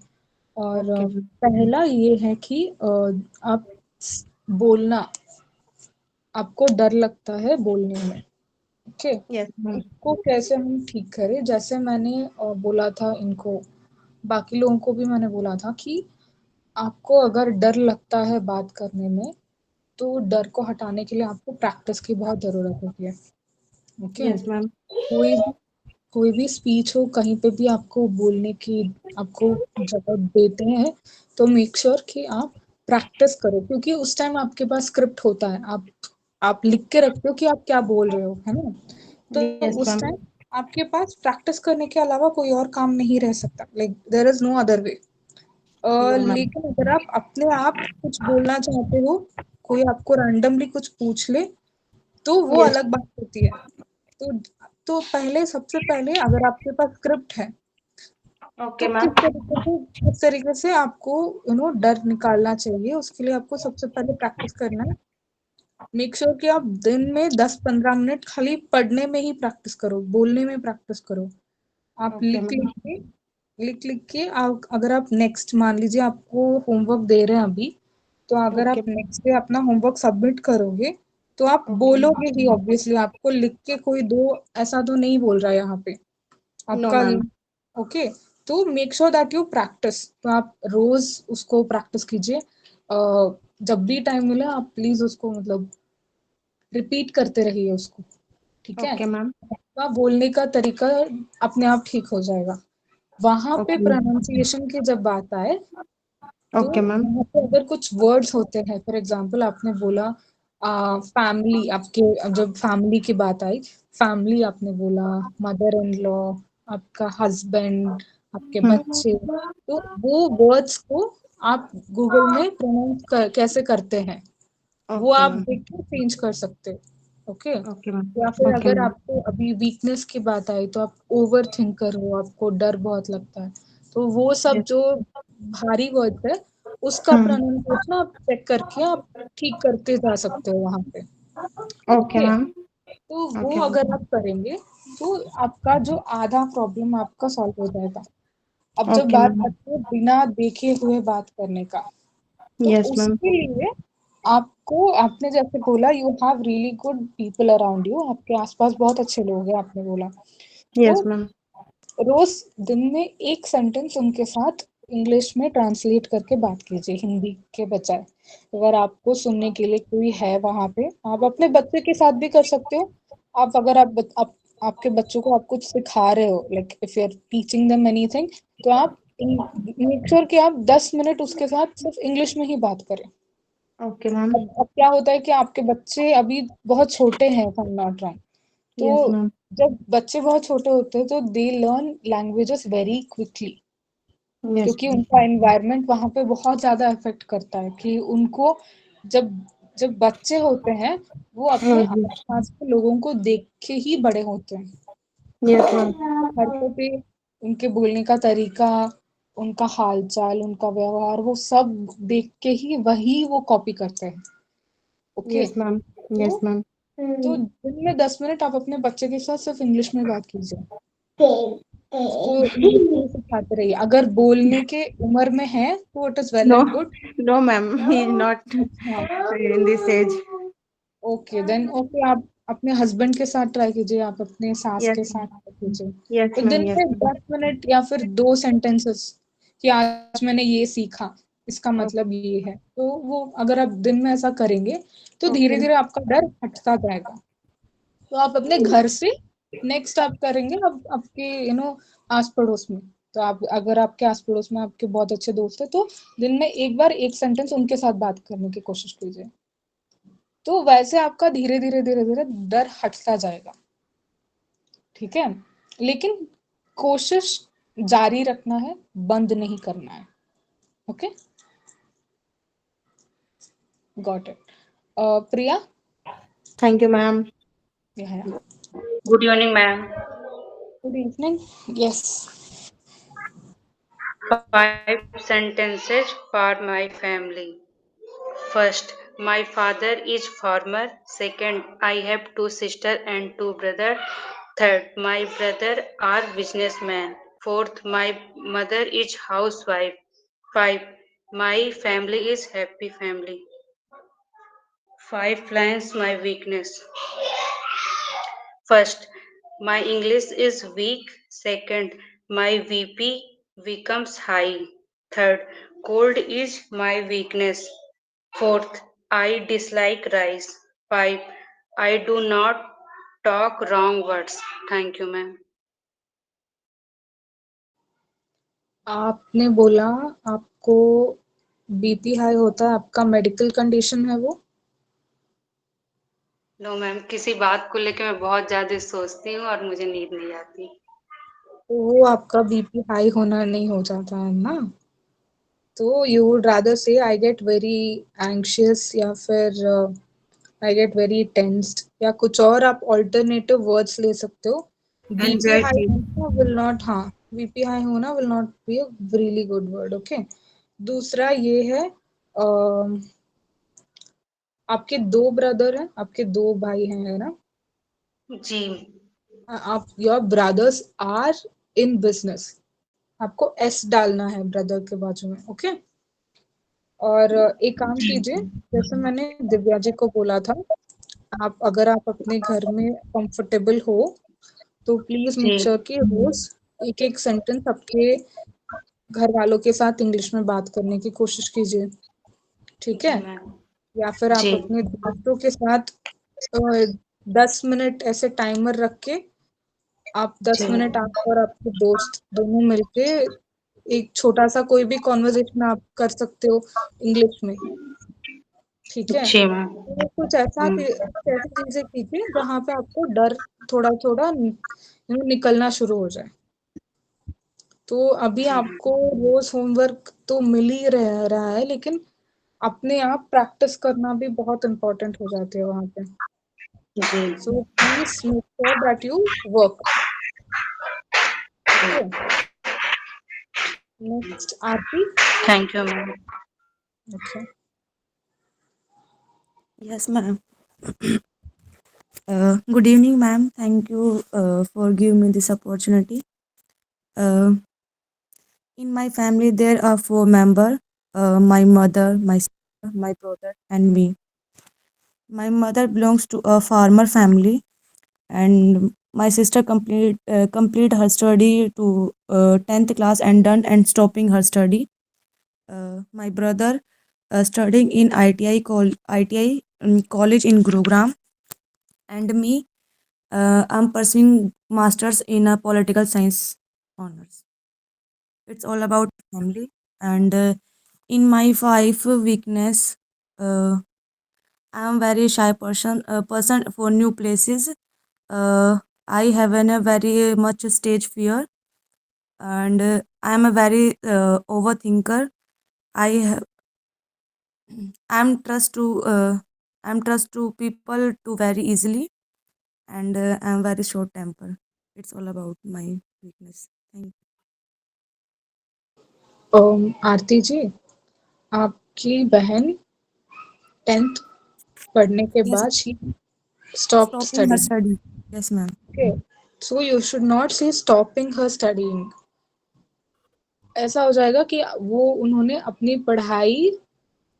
और Okay, ma'am. पहला ये है कि आप बोलना आपको डर लगता है बोलने में, ओके? Yes, ma'am. इसको कैसे हम ठीक करें? जैसे मैंने बोला था इनको, बाकी लोगों को भी मैंने बोला था कि आपको अगर डर लगता है बात करने में, तो डर को हटाने के लिए आपको प्रैक्टिस की बहुत ज़रूरत होती है, ओके? Yes, ma'am. कोई भी स्पीच हो, कहीं पे भी आपको बोलने की आपको जगह देते हैं, तो मेक श्योर कि आप प्रैक्टिस करो क्योंकि उस टाइम आपके पास स्क्रिप्ट होता है। आप लिख के रखते हो कि आप क्या बोल रहे हो, है ना? तो Yes, उस ma'am. टाइम आपके पास प्रैक्टिस करने के अलावा कोई और काम नहीं रह सकता। Like there is no other way. No, ma'am. लेकिन अगर आप अपने आप कुछ बोलना चाहते हो, कोई आपको रैंडमली कुछ पूछ ले, तो वो Yes. अलग बात होती है। तो पहले सबसे पहले अगर आपके पास स्क्रिप्ट है, Okay, तो ma'am. किस तरीके से आपको डर निकालना चाहिए, उसके लिए आपको सबसे पहले प्रैक्टिस करना है। मेक श्योर कि आप दिन में 10-15 मिनट खाली पढ़ने में ही प्रैक्टिस करो, बोलने में प्रैक्टिस करो। आप Okay, ma'am. लिख के आप अगर आप नेक्स्ट मान लीजिए आपको होमवर्क दे रहे हैं अभी, तो अगर Okay, आप नेक्स्ट डे अपना होमवर्क सबमिट करोगे, तो आप okay. बोलोगे ही ऑब्वियसली, आपको लिख के कोई ऐसा तो नहीं बोल रहा है यहाँ पे। No, आपका ma'am. ओके, तो make sure that you practice. तो आप रोज उसको प्रैक्टिस कीजिए। जब भी टाइम मिले आप प्लीज उसको मतलब रिपीट करते रहिए उसको, ठीक है? Okay, ma'am. आपका बोलने का तरीका अपने आप ठीक हो जाएगा। वहां पे Okay. प्रोनाउंसिएशन की जब बात आए, तो Okay, ma'am. वहां पे अगर कुछ वर्ड्स होते हैं, फॉर एग्जांपल आपने बोला फैमिली, आपके जब फैमिली की बात आई, फैमिली आपने बोला, मदर इन लॉ, आपका हस्बैंड, आपके Hmm. बच्चे, तो वो वर्ड्स को आप गूगल में प्रोनाउंस कैसे करते हैं, वो Okay, आप ma'am. देख के चेंज कर सकते हो, ओके? Okay, ma'am. या फिर Okay, अगर ma'am. आपको अभी वीकनेस की बात आई तो आप ओवर थिंकर हो, आपको डर बहुत लगता है, तो वो सब Yes. जो भारी वर्ड है उसका Hmm. प्रोनाउंसिएशन आप चेक करके आप ठीक करते जा सकते हो वहां पे, Okay, ओके? ma'am. तो वो Okay, अगर ma'am. आप करेंगे तो आपका जो आधा प्रॉब्लम आपका सॉल्व हो जाएगा। अब जब Okay, बात ma'am. आती है बिना देखे हुए बात करने का, तो Yes, ma'am. उसके लिए आपको, आपने जैसे बोला you have really good people around you, आपके आसपास बहुत अच्छे लोग हैं आपने बोला, तो Yes, ma'am. रोज दिन में एक सेंटेंस उनके साथ इंग्लिश में ट्रांसलेट करके बात कीजिए हिंदी के बजाय। अगर आपको सुनने के लिए कोई है वहां पे, आप अपने बच्चे के साथ भी कर सकते हो। आप अगर आप आपके बच्चों को आप कुछ सिखा रहे हो, like if you are teaching them anything, तो आप मेक श्योर कि आप 10 मिनट उसके साथ सिर्फ इंग्लिश में ही बात करें। Okay, ma'am. अब क्या होता है कि आपके बच्चे अभी बहुत छोटे हैं, if I am not wrong, Yes, तो ma'am. जब बच्चे बहुत छोटे होते हैं तो they learn languages very quickly, Yes, क्योंकि ma'am. उनका एनवायरनमेंट वहां पे बहुत ज्यादा इफेक्ट करता है कि उनको, जब जब बच्चे होते हैं वो अपने Mhm. आसपास के लोगों को देख के ही बड़े होते हैं। Yes, ma'am. हरकतें, उनके बोलने का तरीका, उनका हालचाल, उनका व्यवहार, वो सब देख के ही वही वो कॉपी करते हैं, ओके? Yes, ma'am. तो Yes, ma'am. दिन में 10 मिनट आप अपने बच्चे के साथ सिर्फ इंग्लिश में बात कीजिए, उसको इंग्लिश में सिखाते रहिए। अगर बोलने के उम्र में है तो it is well No, and good. no, ma'am. He's not अच्छा, in this age. Okay then okay, आप अपने हस्बैंड के साथ ट्राई कीजिए, आप अपने सास Yes, के साथ ma'am. ट्राई कीजिए। Yes, तो ma'am. दिन Yes, में ma'am. 10 मिनट या फिर 2 सेंटेंसेस कि आज मैंने ये सीखा, इसका Okay, मतलब ये है, तो वो अगर आप दिन में ऐसा करेंगे तो धीरे okay. धीरे आपका डर हटता जाएगा। तो आप अपने घर से नेक्स्ट आप करेंगे, अब आपके आस पड़ोस में, तो आप अगर आपके आस पड़ोस में आपके बहुत अच्छे दोस्त हैं तो दिन में एक बार एक सेंटेंस उनके साथ बात करने की कोशिश कीजिए। तो वैसे आपका धीरे धीरे धीरे धीरे डर हटता जाएगा। ठीक है, लेकिन कोशिश जारी रखना है, बंद नहीं करना है। Okay, got it. Priya, Thank you, ma'am. yeah. Good evening, ma'am. Good evening. Yes. 5 sentences for my family. First, my father is farmer. Second, I have 2 sisters and 2 brothers. Third, my brother are businessmen. Fourth, my mother is housewife. 5, my family is happy family. 5 plans my weakness. First, my English is weak. Second, my VP becomes high. Third, cold is my weakness. Fourth, I dislike rice. 5, I do not talk wrong words. Thank you, ma'am. आपने बोला आपको BP high होता है, आपका medical condition है वो? No ma'am, किसी बात को लेकर मैं बहुत ज्यादा सोचती हूँ और मुझे नींद नहीं आती। तो वो आपका बीपी हाई होना नहीं हो जाता है ना। तो यू वुड रादर से आई गेट वेरी एंग्शियस या फिर आई गेट वेरी टेंस्ड या कुछ और आप ऑल्टरनेटिव वर्ड्स ले सकते हो। BP high Anxiety. होना विल नॉट, हाँ, बीपी हाई होना will not be a really good word. Okay, दूसरा ये है आपके 2 ब्रदर हैं, आपके 2 भाई हैं, है ना? जी। आप your brothers are in business, आपको एस डालना है ब्रदर के बाजू में। ओके, और एक काम कीजिए, जैसे मैंने दिव्या जी को बोला था, आप अगर आप अपने घर में कंफर्टेबल हो तो प्लीज जी। मेक श्योर कि रोज एक एक सेंटेंस आपके घर वालों के साथ इंग्लिश में बात करने की कोशिश कीजिए। ठीक जी है, मैम। या फिर आप जी। अपने दोस्तों के साथ 10 मिनट ऐसे टाइमर रख के आप 10 जी। मिनट आप और आपके दोस्त दोनों मिलके एक छोटा सा कोई भी कॉन्वर्जेशन आप कर सकते हो इंग्लिश में। ठीक है, जी मैम। तो कुछ ऐसी चीजें कीजिए जहाँ पे आपको डर थोड़ा थोड़ा निकलना शुरू हो जाए। तो अभी जी। आपको रोज होमवर्क तो मिल ही रहा है, लेकिन अपने आप प्रैक्टिस करना भी बहुत इम्पोर्टेंट हो जाती है वहाँ पे। जी। So please make sure that you work. Okay, next Aarti. Thank you ma'am. Okay, Yes, ma'am. Good evening, ma'am. Thank you for giving me this opportunity. Uh, in my family, there are 4 members: my mother, my sister, my brother, and me. My mother belongs to a farmer family, and my sister complete her study to 10th class and done and stopping her study. My brother studying in ITI college in Gurugram, and me I'm pursuing masters in a political science honors. It's all about family. And in my 5 weakness, uh, I'm very shy person for new places. Uh, I have a very much stage fear, and I'm a very overthinker. I have, I'm trust to I'm trust to people too very easily, and I'm very short temper. It's all about my weakness. Thank आरती जी, आपकी बहन 10th पढ़ने के you. Yes, बाद she stopped stopping her studying. study. Yes, ma'am. Okay, so you should not say stopping her studying. ऐसा हो जाएगा कि वो उन्होंने अपनी पढ़ाई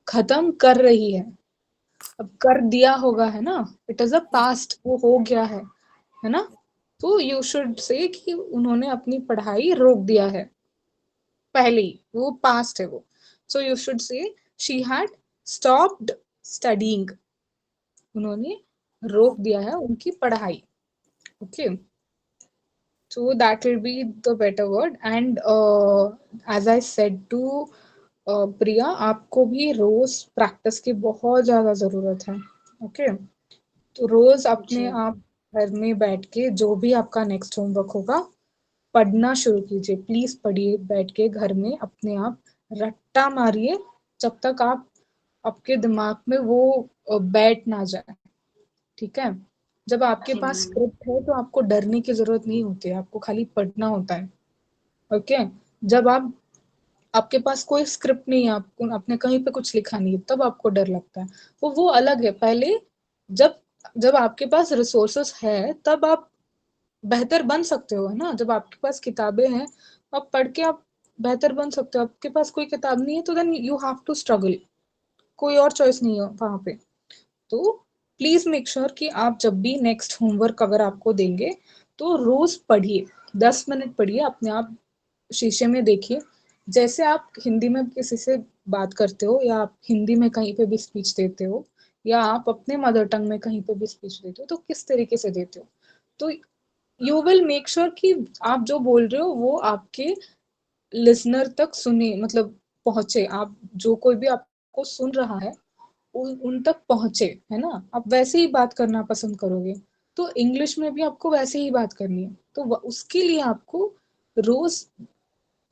खत्म कर रही है, अब कर दिया होगा, है ना? It is a Yes, past, वो हो गया है ना? तो यू शुड से कि उन्होंने अपनी पढ़ाई रोक दिया है पहले ही, वो पास्ट है वो। So you should say she had stopped studying, उन्होंने रोक दिया है उनकी पढ़ाई। Okay, So that will be the better word. And as I said to प्रिया, आपको भी रोज प्रैक्टिस की बहुत ज्यादा जरूरत है. ओके, तो रोज अपने जी आप घर में बैठ के जो भी आपका नेक्स्ट होमवर्क होगा पढ़ना शुरू कीजिए. प्लीज पढ़िए बैठ के घर में अपने आप, रट्टा मारिए जब तक आप आपके दिमाग में वो बैठ ना जाए. ठीक है, जब आपके जी पास मैम स्क्रिप्ट है तो आपको डरने की जरूरत नहीं होती है, आपको खाली पढ़ना होता है. ओके, जब आप आपके पास कोई स्क्रिप्ट नहीं है, आपको आपने कहीं पे कुछ लिखा नहीं है, तब आपको डर लगता है. वो अलग है. पहले जब जब आपके पास रिसोर्सेस है तब आप बेहतर बन सकते हो, है ना. जब आपके पास किताबें हैं, आप पढ़ के आप बेहतर बन सकते हो. आपके पास कोई किताब नहीं है तो then you have to struggle. कोई और चॉइस नहीं है वहां पे. तो प्लीज मेक श्योर कि आप जब भी नेक्स्ट होमवर्क अगर आपको देंगे तो रोज पढ़िए, 10 मिनट पढ़िए. अपने आप शीशे में देखिए, जैसे आप हिंदी में किसी से बात करते हो या आप हिंदी में कहीं पे भी स्पीच देते हो या आप अपने मदर टंग में कहीं पे भी स्पीच देते हो, तो किस तरीके से देते हो. तो यू विल मेक श्योर कि आप जो बोल रहे हो वो आपके लिसनर तक सुने, मतलब पहुंचे. आप जो कोई भी आपको सुन रहा है उन तक पहुंचे, है ना. आप वैसे ही बात करना पसंद करोगे, तो इंग्लिश में भी आपको वैसे ही बात करनी है. तो उसके लिए आपको रोज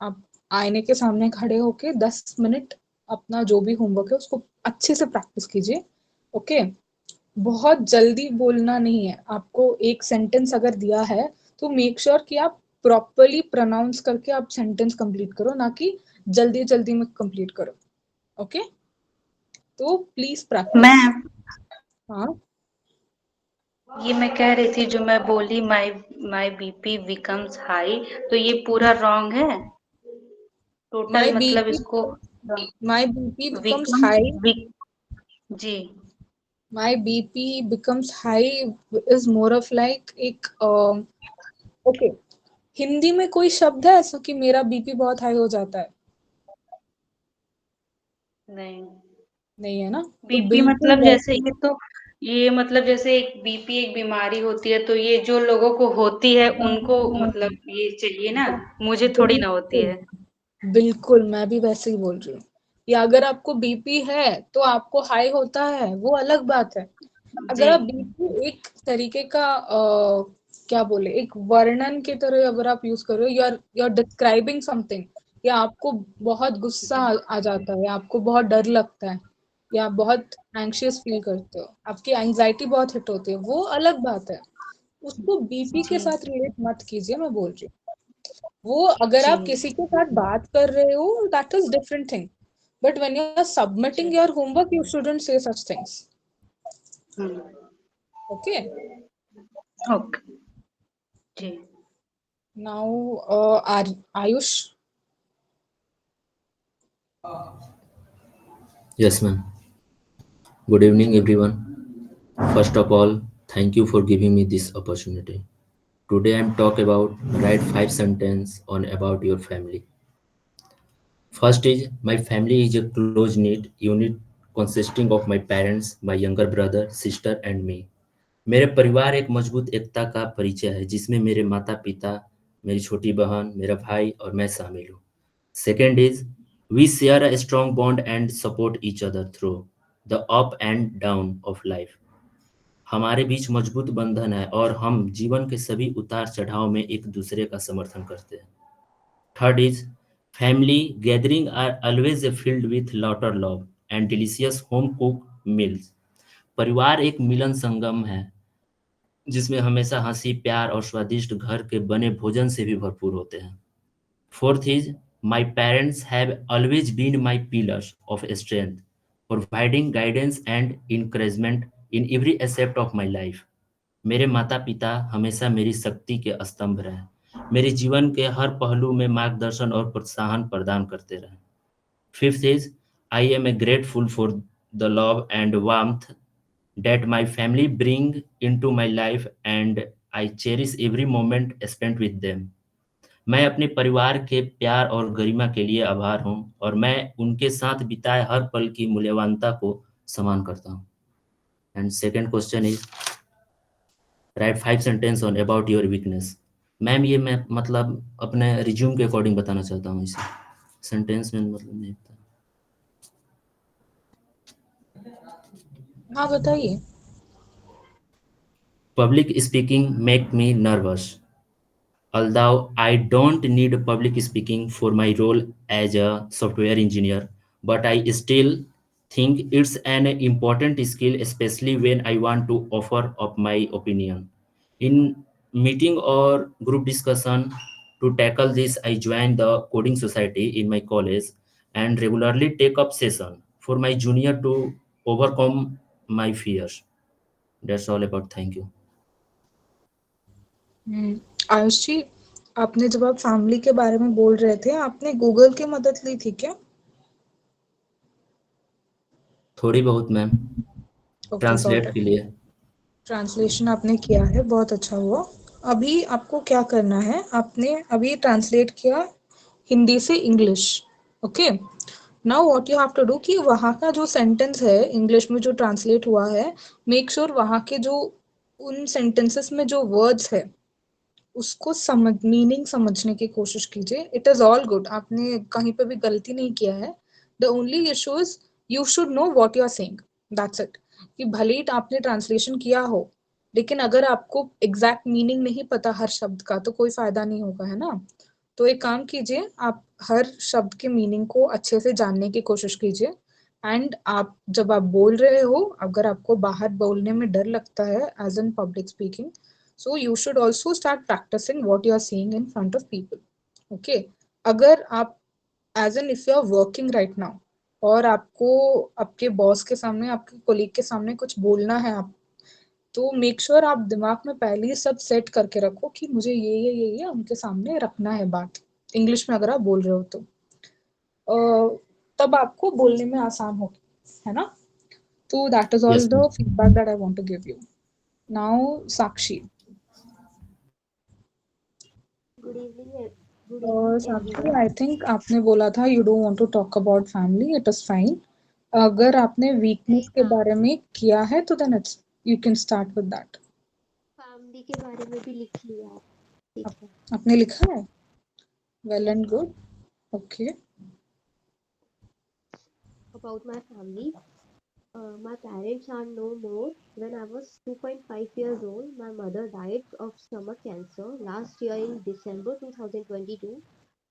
आप आईने के सामने खड़े होके 10 मिनट अपना जो भी होमवर्क है उसको अच्छे से प्रैक्टिस कीजिए. ओके, बहुत जल्दी बोलना नहीं है आपको. एक सेंटेंस अगर दिया है तो मेक श्योर कि आप प्रॉपरली प्रोनाउंस करके आप सेंटेंस कंप्लीट करो, ना कि जल्दी जल्दी में कंप्लीट करो. ओके, तो प्लीज प्रैक्टिस. मैम हाँ, ये मैं कह रही थी जो मैं बोली माई माई बीपी बिकम्स हाई, तो ये पूरा रॉन्ग है माई टोटल, मतलब बीपी इसको my BP becomes becomes high. विक जी my BP becomes high is more of like एक ओके. हिंदी में कोई शब्द है ऐसा कि मेरा बीपी बहुत हाई हो जाता है? नहीं, नहीं है ना. तो बीपी बिल्कुल मतलब जैसे वैसे. ये तो ये मतलब जैसे एक बीपी एक बीमारी होती है, तो ये जो लोगों को होती है उनको मतलब ये चाहिए ना, मुझे थोड़ी ना होती बिल्कुल है। बिल्कुल, मैं भी वैसे ही बोल रही हूँ. या अगर आपको बीपी है तो आपको हाई होता है, वो अलग बात है. जी अगर आप बीपी एक तरीके का क्या बोले, एक वर्णन की तरह अगर आप यूज कर रहे हो, यू आर डिस्क्राइबिंग समथिंग, या आपको बहुत गुस्सा आ जाता है, या आपको बहुत डर लगता है, या आप बहुत एंग्शियस फील करते हो, आपकी एंजाइटी बहुत हिट होती है, वो अलग बात है. उसको बीपी के जी साथ रिलेट मत कीजिए, मैं बोल रही हूँ. वो अगर जी आप किसी के साथ बात कर रहे हो that is different thing, but when you are जी submitting your homework you shouldn't say such things. Hmm, okay, okay जी now Ayush. Yes, ma'am. Good evening, everyone. First of all, thank you for giving me this opportunity. Today, I'm talk about write 5 sentences on about your family. First is my family is a close knit unit consisting of my parents, my younger brother, sister, and me. मेरे परिवार एक मजबूत एकता का परिचय है जिसमें मेरे माता पिता, मेरी छोटी बहन, मेरा भाई और मैं शामिल हूँ. Second is we share a strong bond and support each other through the up and down of life. हमारे बीच मजबूत बंधन है और हम जीवन के सभी उतार चढ़ाव में एक दूसरे का समर्थन करते हैं. Third is family gathering are always filled with laughter, love and delicious home cooked meals. परिवार एक मिलन संगम है जिसमें हमेशा हंसी, प्यार और स्वादिष्ट घर के बने भोजन से भी भरपूर होते हैं. Fourth is my parents have always been my pillars of strength, providing guidance and encouragement in every aspect of my life. मेरे माता पिता हमेशा मेरी शक्ति के स्तंभ रहे, मेरे जीवन के हर पहलू में मार्गदर्शन और प्रोत्साहन प्रदान करते रहे. Fifth is I am grateful for the love and warmth that my family bring into my life and I cherish every moment spent with them. मैं अपने परिवार के प्यार और गरिमा के लिए आभार हूँ और मैं उनके साथ बिताए हर पल की मूल्यवानता को समान करता हूँ. And second question is right 5 sentences on about your weakness. Ma'am ये मैं मतलब अपने रिज्यूम के अकॉर्डिंग बताना चाहता हूँ इसे, सेंटेंस में मतलब नहीं पता। हाँ बताइए। Public speaking make me nervous. Although I don't need public speaking for my role as a software engineer, but I still think it's an important skill, especially when I want to offer up my opinion. In meeting or group discussion, to tackle this, I joined the coding society in my college and regularly take up session for my junior to overcome my fears. That's all about. Thank you. Ayush जी, आपने जब आप family के बारे में बोल रहे थे, आपने गूगल की मदद ली थी क्या? थोड़ी बहुत ma'am, okay, got translate it. के लिए। ट्रांसलेशन आपने किया है, बहुत अच्छा हुआ। अभी आपको क्या करना है, आपने अभी ट्रांसलेट किया हिंदी से English, okay. Now what you have to do कि वहाँ का जो सेंटेंस है इंग्लिश में जो ट्रांसलेट हुआ है, मेक श्योर वहाँ के जो उन सेंटेंसेस में जो वर्ड्स है उसको समझ मीनिंग समझने की कोशिश कीजिए। इट इज ऑल गुड, आपने कहीं पे भी गलती नहीं किया है। The only issue is you should know what you are saying, that's it. कि भले ही आपने ट्रांसलेशन किया हो, लेकिन अगर आपको एग्जैक्ट मीनिंग नहीं पता हर शब्द का तो कोई फायदा नहीं होगा, है ना। तो एक काम कीजिए, आप हर शब्द के मीनिंग को अच्छे से जानने की कोशिश कीजिए। एंड आप जब आप बोल रहे हो, अगर आपको बाहर बोलने में डर लगता है as an public speaking, so you should also start practicing what you are saying in front of people, okay। अगर आप as in if you are working right now और आपको आपके बॉस के सामने, आपके कोलीग के सामने कुछ बोलना है, आप तो मेक श्योर आप दिमाग में पहले ही सब सेट करके रखो कि मुझे ये उनके सामने रखना है बात, इंग्लिश में अगर आप बोल रहे हो तो तब आपको बोलने में आसान होगी, है ना। तो that is all yes the ma'am. Feedback that I want to give you. Now Sakshi. Good evening, good evening, Sakshi, everyone. I think आपने बोला था you don't want to talk about family, it is fine. अगर आपने नहीं weakness के ma'am, बारे में किया है तो then it's you can start with that. Family के बारे में भी लिख लिया आप, ठीक है। आपने लिखा है? Well and good, okay. About my family, my parents are no more. When I was 2.5 years old, my mother died of stomach cancer last year in December 2022.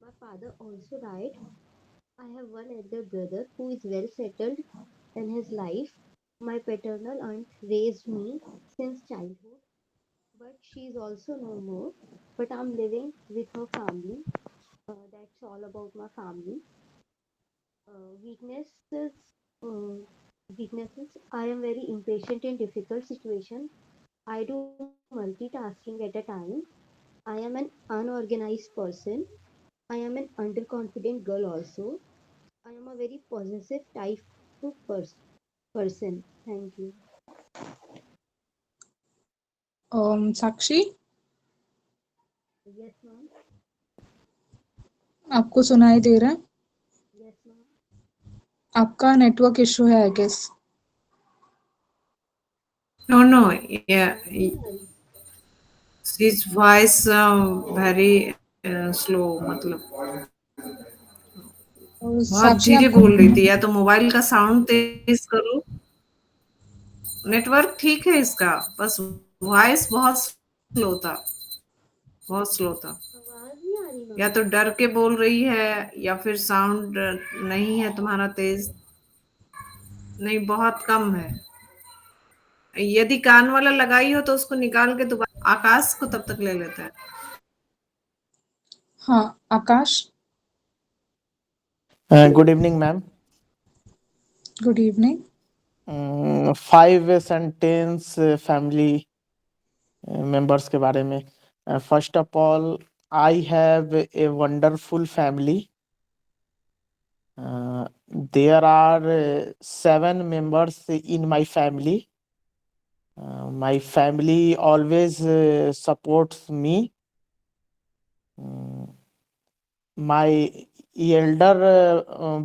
My father also died. I have one elder brother who is well settled in his life. My paternal aunt raised me since childhood, but she is also no more. But I'm living with her family. That's all about my family. Weaknesses. Uh, weaknesses. I am very impatient in difficult situations. I do multitasking at a time. I am an unorganized person. I am an underconfident girl also. I am a very possessive type of person. Thank you. Sakshi, Yes, ma'am. आपको सुनाई दे रहा है? Yes, ma'am. आपका network issue है I guess. No, yeah, his voice very slow, मतलब बहुत साक्षी धीरे आपको बोल रही थी। या तो मोबाइल का साउंड तेज करो। नेटवर्क ठीक है इसका, बस वॉइस बहुत स्लो था, बहुत स्लो था। आवाज नहीं आ रही या मैम। तो डर के बोल रही है या फिर साउंड नहीं है तुम्हारा तेज। नहीं, बहुत कम है। यदि कान वाला लगाई हो तो उसको निकाल के दोबारा आकाश को तब तक ले लेते हैं। हाँ, आकाश। Good evening, ma'am. Good evening. Five sentence family members के बारे में. First of all, I have a wonderful family. There are 7 members in my family. My family always supports me. My elder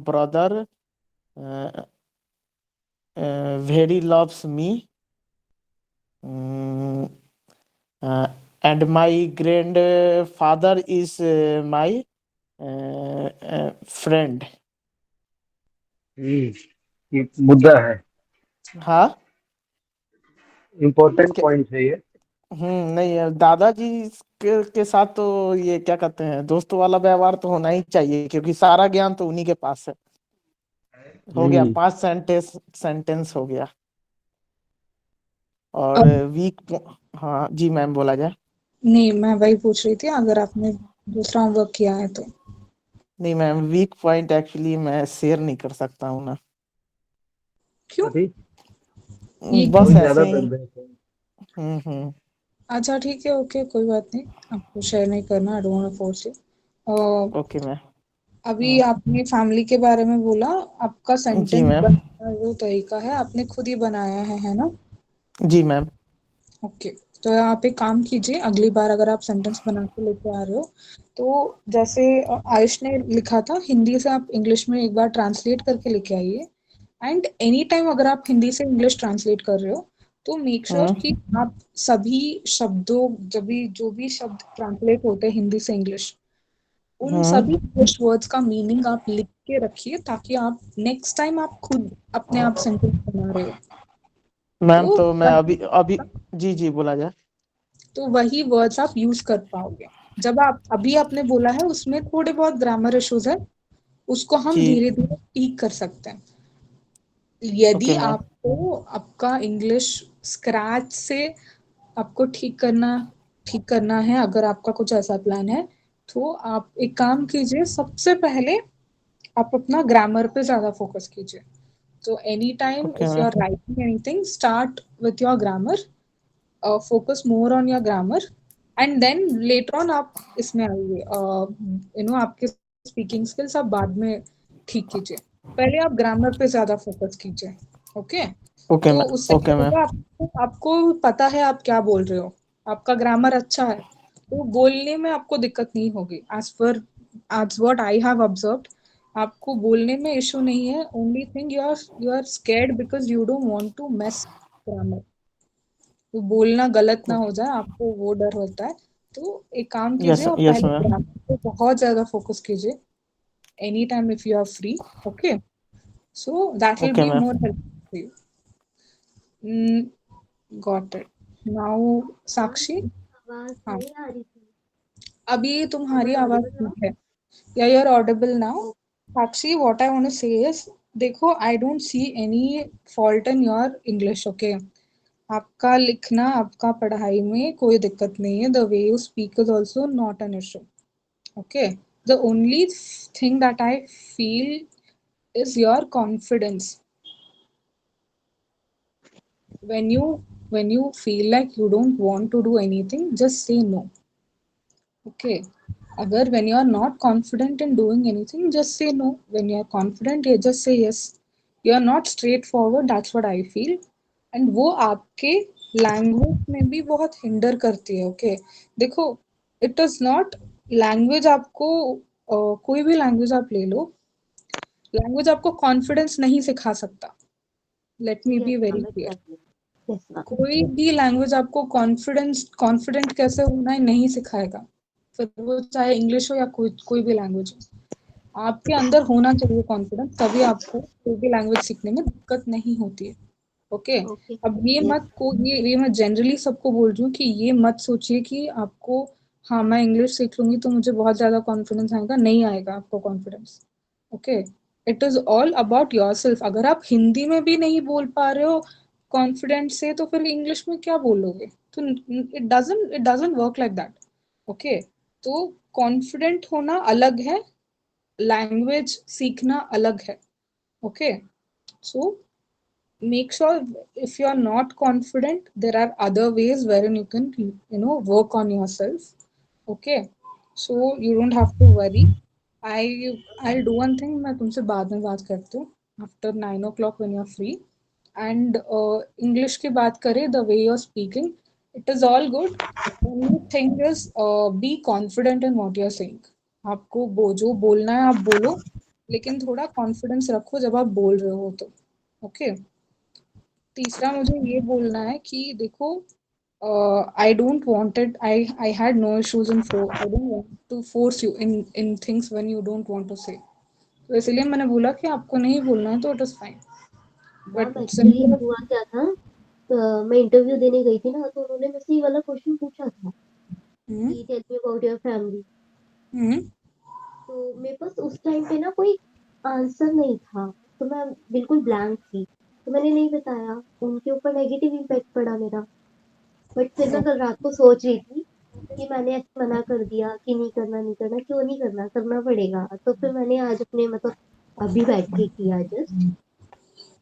brother very loves me. and my grandfather is my friend. ये मुद्दा है, हाँ important क्या? Point है ये। नहीं है दादाजी के साथ तो ये क्या कहते हैं, दोस्तों वाला व्यवहार तो होना ही चाहिए, क्योंकि सारा ज्ञान तो उन्हीं के पास है। हो गया, 5 सेंटेंस हो गया। और अब वीक, हाँ जी मैम, बोला जाए। नहीं, मैं वही पूछ रही थी अगर आपने दूसरा होमवर्क किया है तो। नहीं मैम, वीक पॉइंट एक्चुअली मैं शेयर नहीं कर सकता हूँ ना, क्यों? अभी ये बस बहुत क्यों? ज्यादा ऐसे ही। दर्द है। अच्छा ठीक है, ओके, कोई बात नहीं, आपको शेयर नहीं करना, I don't want to force you. Okay ma'am. अभी आपने फैमिली के बारे में बोला, आपका जी सेंटेंस मैम। बनाने का जो तरीका है आपने खुद ही बनाया है ना? जी मैम। ओके, तो आप एक काम कीजिए, अगली बार अगर आप सेंटेंस बना के लेके आ रहे हो तो जैसे आयुष ने लिखा था, हिंदी से आप इंग्लिश में एक बार ट्रांसलेट करके लेके आइए। एंड एनी टाइम अगर आप हिंदी से इंग्लिश ट्रांसलेट कर रहे हो तो मेक श्योर कि आप सभी शब्दों, जब भी जो भी शब्द ट्रांसलेट होते हैं हिंदी से इंग्लिश, उन सभी इंग्लिश वर्ड्स का मीनिंग आप लिख के रखिए, ताकि आप नेक्स्ट टाइम आप खुद अपने आप सेंटेंस बना रहे हो मैम तो तो मैं अभी अभी जी जी, बोला जाए। तो वही वर्ड्स आप यूज कर पाओगे। जब आप अभी आपने बोला है उसमें थोड़े बहुत ग्रामर इश्यूज है, उसको हम जी धीरे धीरे ठीक कर सकते हैं। यदि ओके मैम। आपको आपका इंग्लिश स्क्रैच से आपको ठीक करना है, अगर आपका कुछ ऐसा प्लान है, तो आप एक काम कीजिए, सबसे पहले आप अपना ग्रामर पे ज्यादा फोकस कीजिए। तो any time okay if you ma'am. Are writing anything, start with your grammar, focus more on your grammar, and then later on आप इसमें आइए, आपके स्पीकिंग स्किल्स आप बाद में ठीक कीजिए। पहले आप ग्रामर पे ज्यादा फोकस कीजिए। ओके, ओके तो मैम। उससे क्या ओके मैम। होगा, आपको पता है आप क्या बोल रहे हो, आपका ग्रामर अच्छा है, तो बोलने में आपको दिक्कत नहीं होगी। As what I have observed, आपको बोलने में इशू नहीं है। Only thing you are scared because you don't want to mess grammar, तो बोलना गलत ना हो जाए, आपको वो डर होता है। तो एक काम कीजिए, यस आप यस पहले मैम। ग्रामर पे बहुत ज्यादा फोकस कीजिए, any time if you are free. Okay, so that will okay be ma'am. more helpful for you. Got it. Now, Sakshi, आवाज हाँ, नहीं आ रही थी। अभी Am तुम्हारी I आवाज audible ठीक now? है। या you're audible now. Oh, Sakshi, what I want to say is, देखो, I don't see any fault in your English, okay? आपका लिखना, आपका पढ़ाई में कोई दिक्कत नहीं है। The way you speak is also not an issue. Okay. The only thing that I feel is your confidence. When you feel like you don't want to do anything, just say no. Okay, agar when you are not confident in doing anything, just say no. When you are confident, you just say yes. You are not straightforward, that's what I feel. And वो आपके language में भी बहुत hinder करती है। Okay, देखो, it is not language आपको कोई भी लैंग्वेज आप ले लो, लैंग्वेज आपको कॉन्फिडेंस नहीं सिखा सकता। Let me yes, be very ma'am, clear, exactly. Yes, ma'am. कोई भी लैंग्वेज आपको कॉन्फिडेंट कैसे होना है नहीं सिखाएगा, फिर वो चाहे इंग्लिश हो या कोई भी लैंग्वेज हो। आपके अंदर होना चाहिए कॉन्फिडेंस, तभी आपको कोई भी लैंग्वेज सीखने में दिक्कत नहीं होती है। Okay, Okay. अब ये Yes, मत को ये मैं जनरली सबको बोल रही हूँ कि ये मत सोचिए कि आपको, हाँ मैं इंग्लिश सीख लूंगी तो मुझे बहुत ज्यादा कॉन्फिडेंस आएगा, नहीं आएगा आपको confidence. Okay, it is all about your self. अगर आप हिंदी में भी नहीं बोल पा रहे हो कॉन्फिडेंट से, तो फिर इंग्लिश में क्या बोलोगे? तो it doesn't work like that. Okay, तो कॉन्फिडेंट होना अलग है, लैंग्वेज सीखना अलग है। Okay, so make sure, if you are not confident, there are other ways wherein you can work on yourself. Okay, so you don't have to worry. i I'll do one thing, मैं तुमसे बाद में बात करती हूँ, after 9 o'clock when you're free. And English की बात करें, the way you're speaking, it is all good. only thing is, be confident in what you're saying. आपको जो बोलना है आप बोलो, लेकिन थोड़ा कॉन्फिडेंस रखो जब आप बोल रहे हो तो। ओके, तीसरा मुझे ये बोलना है कि देखो, I don't want it. I had no issues in I don't want to force you in things when you don't want to say. तो इसलिए मैंने बोला कि आपको नहीं बोलना है तो it is fine. Ma'am but actually हुआ क्या था, मैं इंटरव्यू देने गई थी ना, तो उन्होंने मुझसे ये वाला क्वेश्चन पूछा था कि tell me about your family. तो मेरे पास उस टाइम पे ना कोई आंसर नहीं था, तो मैं बिल्कुल ब्लैंक थी, तो मैंने नहीं बताया. उनके ऊपर नेगेटिव इम्पैक्ट पड़ा मेरा. बट फिर मैं कल रात को सोच रही थी कि मैंने ऐसे मना कर दिया कि नहीं करना नहीं करना, क्यों नहीं करना, करना पड़ेगा. तो फिर मैंने आज अपने मतलब अभी बैठ के किया जस्ट,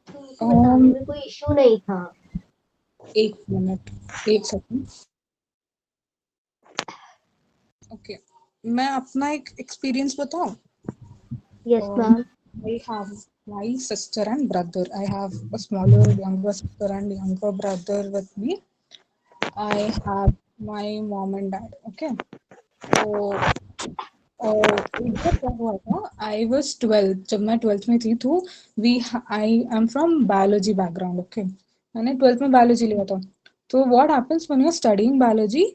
तो मुझे बताने में कोई इश्यू नहीं था. एक मिनट, एक सेकंड. ओके, मैं अपना एक एक्सपीरियंस बताऊं. Yes ma'am. I have my sister and brother. I have a smaller younger sister and younger brother with me. I have my mom and dad. Okay, so एक बार क्या हुआ था, I was 12 जब मैं 12th में थी. तो I am from biology background. Okay, मैंने 12th में बायोलॉजी लिया था. तो what happens when you are studying biology,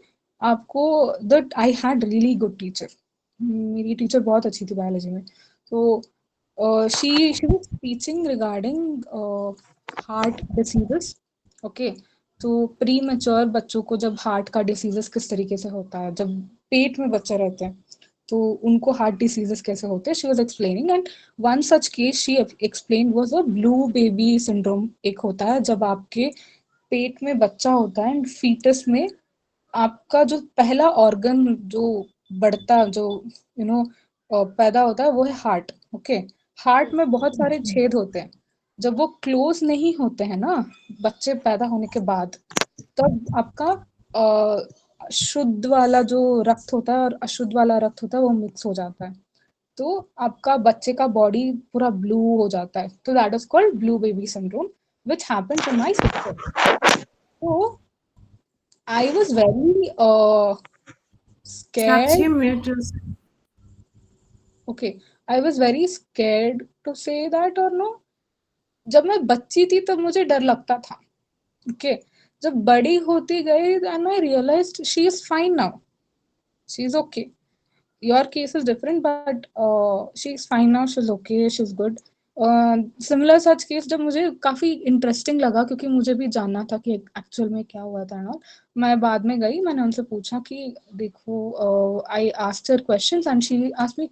आपको that I had really good teacher. मेरी टीचर बहुत अच्छी थी बायोलॉजी में. तो she was teaching regarding heart diseases. Okay, तो प्री मैच्योर बच्चों को जब हार्ट का डिसीजेस किस तरीके से होता है, जब पेट में बच्चे रहते हैं तो उनको हार्ट डिसीजेस कैसे होते हैं, she was explaining. And one such case she explain was a blue baby syndrome. एक होता है जब आपके पेट में बच्चा होता है एंड फीटस में आपका जो पहला ऑर्गन जो बढ़ता, जो यू नो पैदा होता है, वो है हार्ट. ओके, हार्ट में बहुत सारे छेद होते हैं. जब वो क्लोज नहीं होते हैं ना बच्चे पैदा होने के बाद, तब आपका शुद्ध वाला जो रक्त होता है और अशुद्ध वाला रक्त होता है वो मिक्स हो जाता है. तो आपका बच्चे का बॉडी पूरा ब्लू हो जाता है. तो that is called blue baby syndrome which happened to my sister. तो I was very scared. Sakshi mute. Okay, I was very scared to say that or no. जब मैं बच्ची थी तब मुझे डर लगता था. Okay, जब बड़ी होती गई and I realized she is fine now. She is okay. Your case is different, but she's fine now. She's okay. She's good. Similar such case जब मुझे काफ़ी इंटरेस्टिंग लगा क्योंकि मुझे भी जानना था कि एक्चुअल में क्या हुआ था. ना मैं बाद में गई, मैंने उनसे पूछा कि देखो, I asked her questions and she asked me